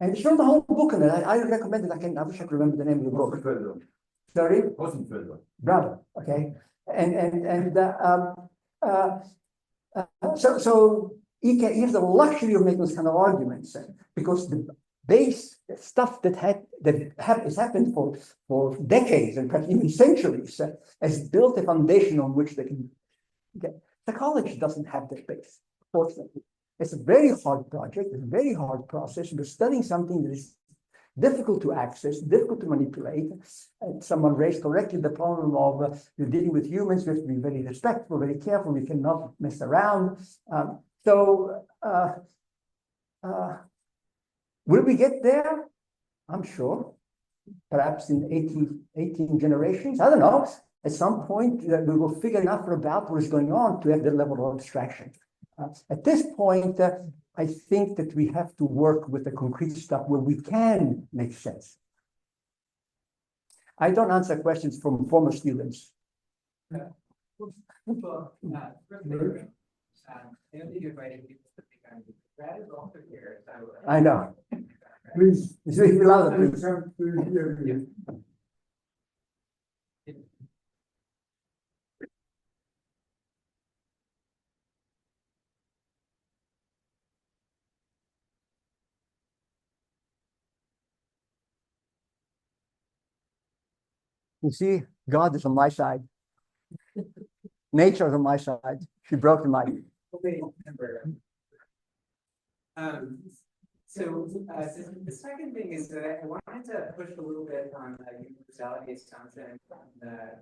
And she wrote the whole book on it. I recommend it. I wish I could remember the name of the book. Sorry? Bravo. Okay. So he has the luxury of making those kind of arguments because the base stuff that has happened for decades and perhaps even centuries has built a foundation on which they can get. Psychology doesn't have that base, fortunately. It's a very hard project, it's a very hard process. We're studying something that is difficult to access, difficult to manipulate. Someone raised correctly the problem of you're dealing with humans, we have to be very respectful, very careful, we cannot mess around. Will we get there? I'm sure. Perhaps in 18 generations, I don't know. At some point, we will figure enough about what is going on to have that level of abstraction. At this point, I think that we have to work with the concrete stuff where we can make sense. I don't answer questions from former students. I know. Please, speak louder, please. You see, God is on my side. Nature is on my side. She broke my. So the second thing is that I wanted to push a little bit on the universality assumption on the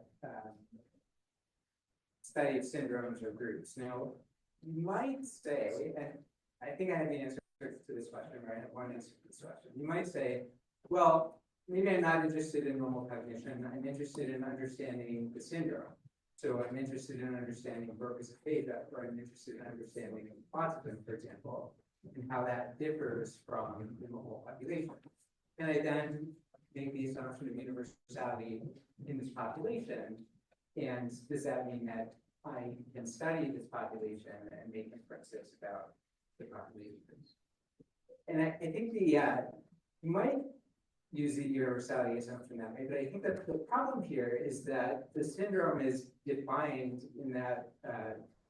study of syndromes or groups. Now, you might say, and I think I have the answer to this question, right? I have one answer to this question. You might say, well, maybe I'm not interested in normal cognition. I'm interested in understanding the syndrome. So I'm interested in understanding Broca's theta, or I'm interested in understanding autism, for example, and how that differs from the normal population. And I then make the assumption of universality in this population. And does that mean that I can study this population and make inferences about the population? And I think you might use the universality assumption that way, but I think that the problem here is that the syndrome is defined in that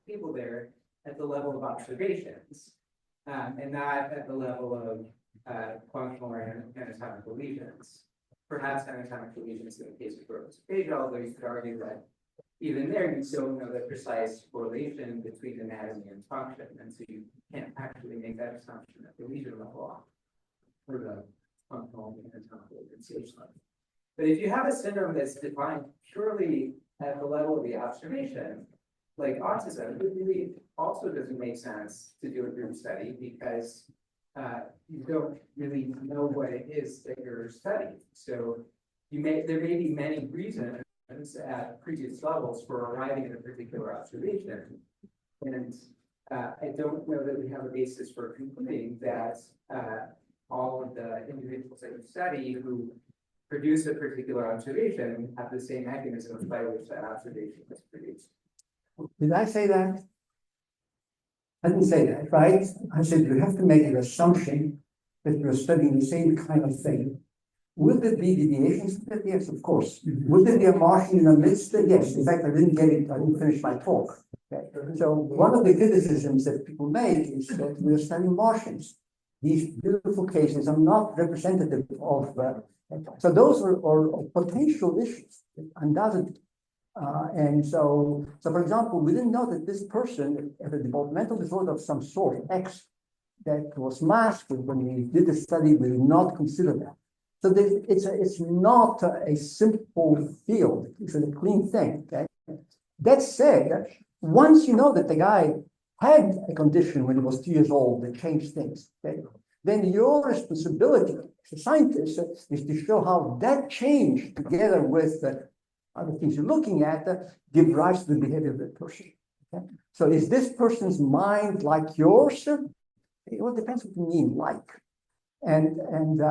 table there at the level of observations. and not at the level of functional or anatomical lesions. Perhaps anatomical lesions in the case of prototypical, although you could argue that even there, you still know the precise correlation between anatomy and function, and so you can't actually make that assumption at the lesion level or the functional and anatomical stage level. But if you have a syndrome that's defined purely at the level of the observation, like autism, it really also doesn't make sense to do a group study because you don't really know what it is that you're studying. So there may be many reasons at previous levels for arriving at a particular observation. And I don't know that we have a basis for concluding that all of the individuals that you study who produce a particular observation have the same mechanisms by which that observation is produced. Did I say that? I didn't say that, right? I said you have to make an assumption that you're studying the same kind of thing. Will there be deviations? Yes, of course. Will there be a Martian in the midst? Yes. In fact, I didn't finish my talk. Okay. So one of the criticisms that people make is that we're studying Martians. These beautiful cases are not representative of. So those are potential issues, undoubtedly. And so for example, we didn't know that this person had a developmental disorder of some sort, X, that was masked. When we did the study, we did not consider that. So it's not a simple field. It's a clean thing. Okay? That said, once you know that the guy had a condition when he was 2 years old that changed things, okay, then your responsibility as a scientist is to show how that change, together with other things you're looking at, give rise to the behavior of that person. Okay? So is this person's mind like yours? It all depends what you mean, like. And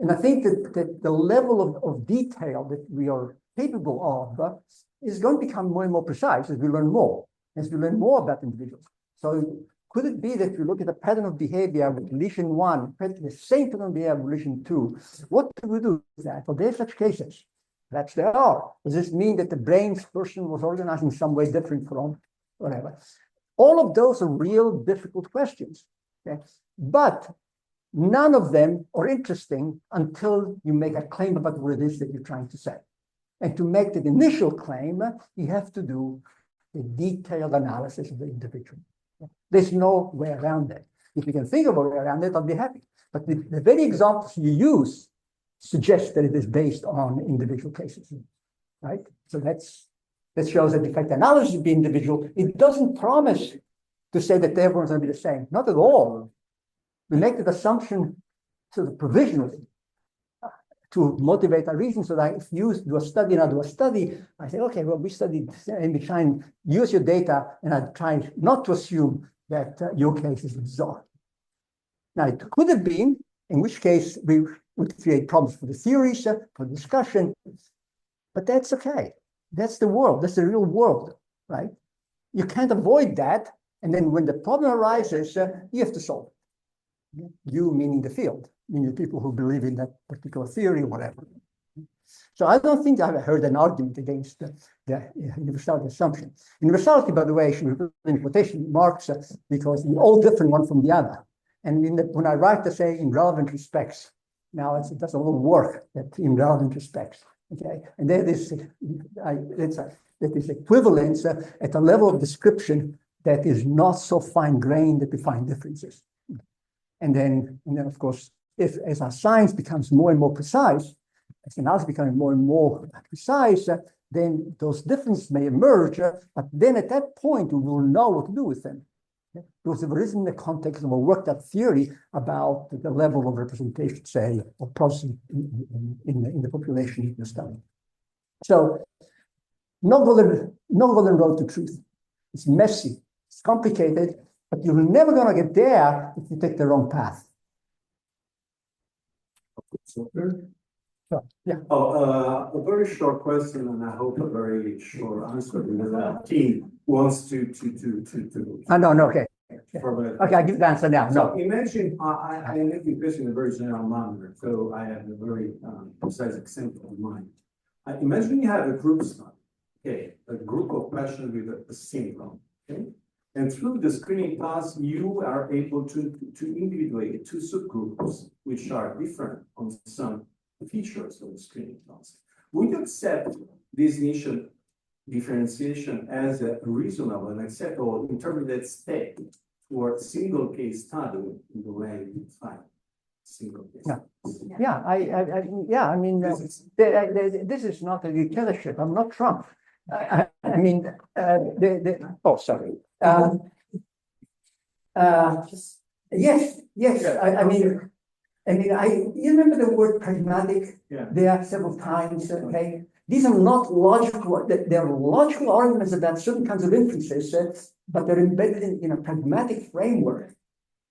I think that the level of detail that we are capable of is going to become more and more precise as we learn more about individuals. So could it be that we look at a pattern of behavior with lesion 1, the same pattern of behavior with lesion 2? What do we do with that? Well, there are such cases. Perhaps there are. Does this mean that the brain's person was organized in some way different from whatever? All of those are real difficult questions. Okay? But none of them are interesting until you make a claim about what it is that you're trying to say. And to make the initial claim, you have to do a detailed analysis of the individual. There's no way around it. If you can think of a way around it, I'll be happy. But the very examples you use suggest that it is based on individual cases, right? So that shows that, in fact, the analysis of the individual, it doesn't promise to say that everyone's going to be the same. Not at all. We make that assumption sort of provisionally to motivate our reason, so that if you do a study and I do a study, I say, okay, well, we studied and we try and use your data, and I try not to assume that your case is bizarre. Now, it could have been, in which case we would create problems for the theories, for discussion, but that's okay. That's the world. That's the real world, right? You can't avoid that. And then when the problem arises, you have to solve it. You meaning the field, meaning the people who believe in that particular theory or whatever. So I don't think I've heard an argument against the universality assumption. Universality, by the way, should be put in quotation marks because we're all different one from the other. And when I write to say in relevant respects, now it doesn't all work that in relevant respects. Okay, and that is equivalence at a level of description that is not so fine-grained that we find differences. And then of course, as our science becomes more and more precise, as analysis becoming more and more precise, then those differences may emerge. But then at that point, we will know what to do with them. Okay? Because there isn't the context of a worked-out theory about the level of representation, say, or processing in the population you're studying. So, no golden road to truth. It's messy, it's complicated, but you're never going to get there if you take the wrong path. So, yeah. A very short question, and I hope a very short answer, because our team wants to. No, okay. Okay, I give the answer now. So imagine, I make the question in a very general manner, so I have a very precise example in mind. Imagine you have a group study, okay, a group of patients with a syndrome, okay? And through the screening task, you are able to individuate two subgroups, which are different on some features of the screening task. Would you accept this initial differentiation as a reasonable and acceptable intermediate step for single case study in the way you define single case? Yeah. I mean, this is not a dictatorship. I'm not Trump. Oh, sorry. Yes. You remember the word pragmatic? Yeah. There several times. Okay, these are not logical. They're logical arguments about certain kinds of inferences, but they're embedded in a pragmatic framework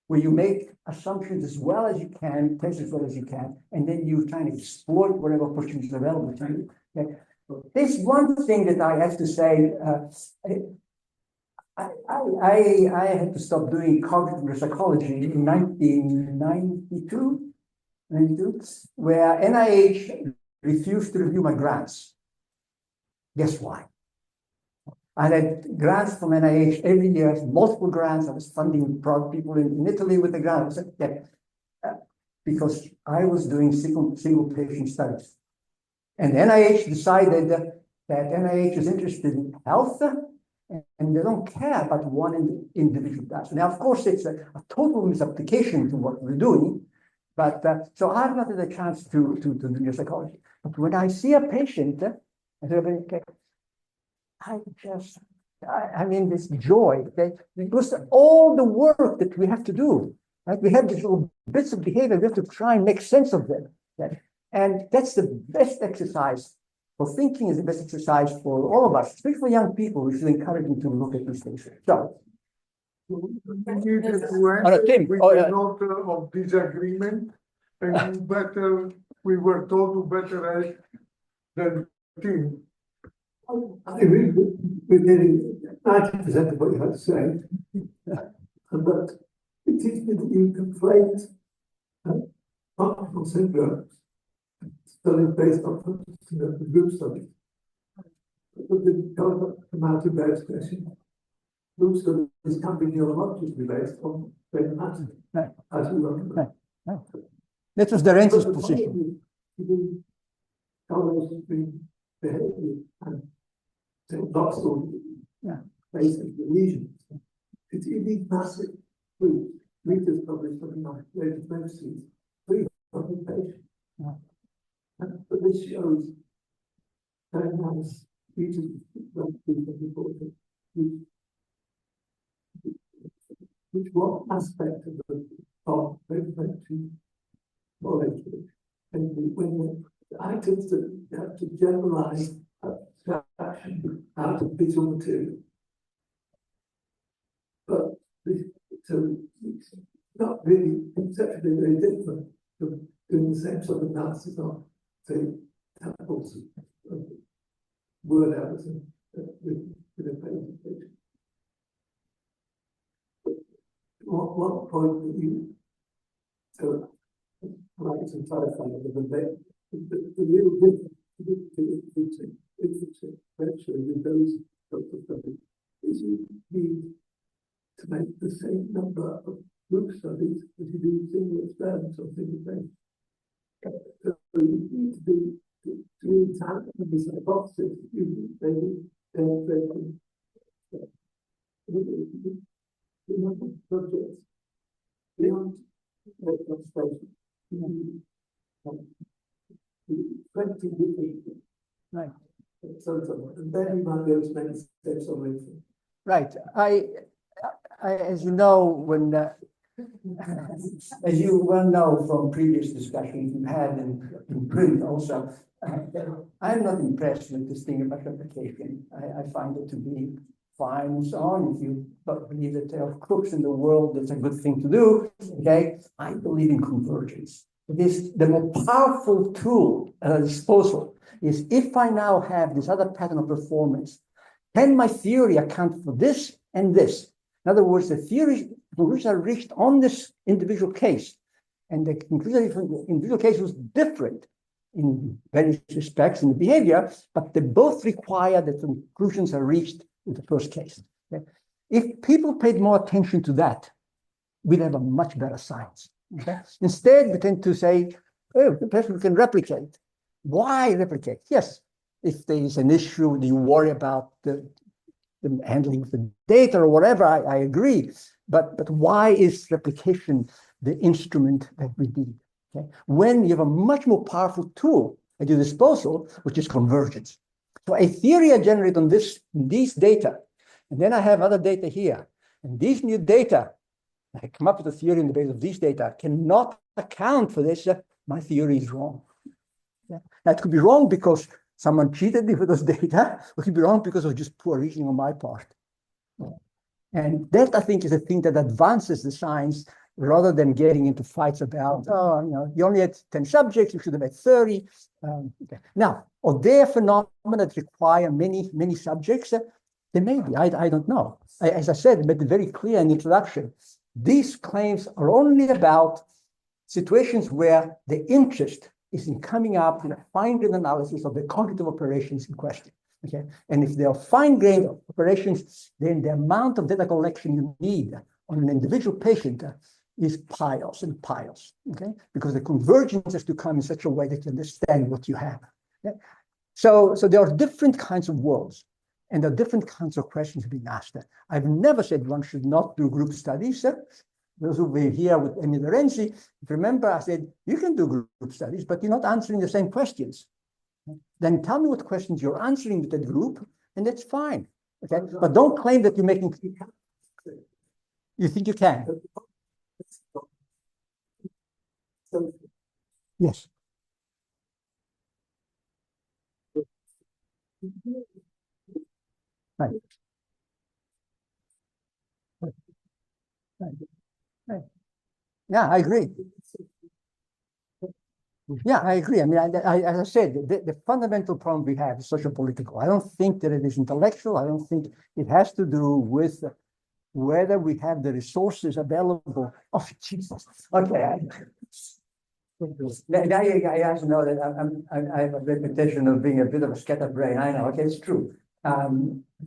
where you make assumptions as well as you can, test as well as you can, and then you try and exploit whatever opportunities are available to you. Okay? There's one thing that I have to say. I had to stop doing cognitive neuropsychology in 1992, where NIH refused to review my grants. Guess why? I had grants from NIH every year, multiple grants. I was funding people in Italy with the grants. Because I was doing single patient studies. And NIH decided that NIH is interested in health, and they don't care about one individual task. Now, of course, it's a total misapplication to what we're doing, but so I've not had a chance to do neuropsychology. But when I see a patient, I mean, this joy because all the work that we have to do, right? We have these little bits of behavior, we have to try and make sense of them. Right? And that's the best exercise for thinking, is the best exercise for all of us, especially for young people. We should encourage them to look at these things. So, We needed to Tim, answer with a note of disagreement, and we were told to better ask than Tim. I agree with nearly 90% of what you had to say, but it is that you conflate functional syndrome studies based on the group studies. But the come out of that expression. Group studies can be neurologically based on brain anatomy, as you recommend. That was the Renzi's position. Correlation between behavior and dorsal basic lesions. It's in these massive groups. We just published something like latest medicines, 300 patients. But this shows very nice features which one aspect of the regulatory knowledge, and when the items that you have to generalize abstraction out of visual material. But so it's not really conceptually very different from doing the same sort of analysis on, say, tables of word errors with a presentation. One point that you like to clarify the real difference with those sorts of studies is you need to make the same number of group studies as you do single experiments or single things. So you need to do to examine this hypothesis using demonstrating subjects beyond demonstration. 20 different. Right. So, and then you might be able to make steps on it. Right. I, as you know, when as you well know from previous discussions we've had in print also, I'm not impressed with this thing about replication. I find it to be fine and so on. If you don't believe that there are crooks in the world, that's a good thing to do. Okay, I believe in convergence. It is the more powerful tool at our disposal. Is if I now have this other pattern of performance, can my theory account for this and this? In other words, the conclusions are reached on this individual case, and the conclusion from the individual case was different in various respects in the behavior, but they both require that the conclusions are reached with the first case. Okay? If people paid more attention to that, we'd have a much better science. Okay? Instead, we tend to say, oh, the person can replicate. Why replicate? Yes, if there is an issue, you worry about the handling of the data or whatever, I agree. But why is replication the instrument that we need? Okay? When you have a much more powerful tool at your disposal, which is convergence. So a theory I generate on these data, and then I have other data here. And these new data, I come up with a theory on the basis of these data, cannot account for this. My theory is wrong. Yeah. Now, it could be wrong because someone cheated me with those data, or it could be wrong because of just poor reasoning on my part. And that, I think, is a thing that advances the science rather than getting into fights about, oh, you know, you only had 10 subjects, you should have had 30. Okay. Now, are there phenomena that require many, many subjects? There may be, I don't know. As I said, made it very clear in the introduction, these claims are only about situations where the interest is in coming up with a fine-grained analysis of the cognitive operations in question. Okay, and if they are fine-grained operations, then the amount of data collection you need on an individual patient is piles and piles. Okay, because the convergence has to come in such a way that you understand what you have. Okay? So there are different kinds of worlds, and there are different kinds of questions being asked. I've never said one should not do group studies. Those who were here with Emi Lorenzi, remember I said, you can do group studies, but you're not answering the same questions. Then tell me what questions you're answering with that group, and that's fine. Okay, but don't claim that you're making. You think you can? Yes. Right. Right. Yeah, I agree. Yeah, I agree. I mean, as I said, the fundamental problem we have is social-political. I don't think that it is intellectual. I don't think it has to do with whether we have the resources available. Oh, Jesus. Okay. Now you guys know that I have a reputation of being a bit of a scatterbrain. I know. Okay, it's true.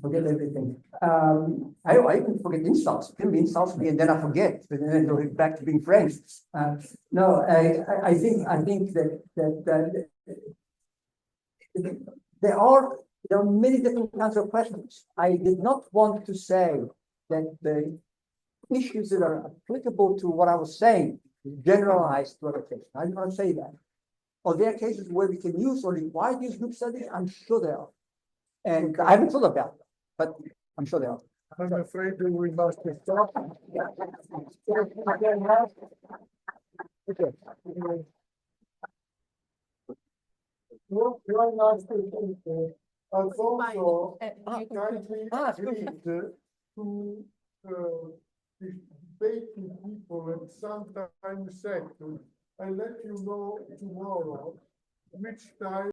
Forget everything. I even forget insults. People insult me and then I forget, and then go back to being friends. No, I think that there are many different kinds of questions. I did not want to say that the issues that are applicable to what I was saying generalized to other cases. I didn't want to say that. Are there cases where we can use or require to use group studies? I'm sure there are. And I haven't thought about that, but I'm sure there are. I'm afraid that we must stop. Okay. One last thing. Alfonso kindly agreed to debate with people and sometimes second. I'll let you know tomorrow which time.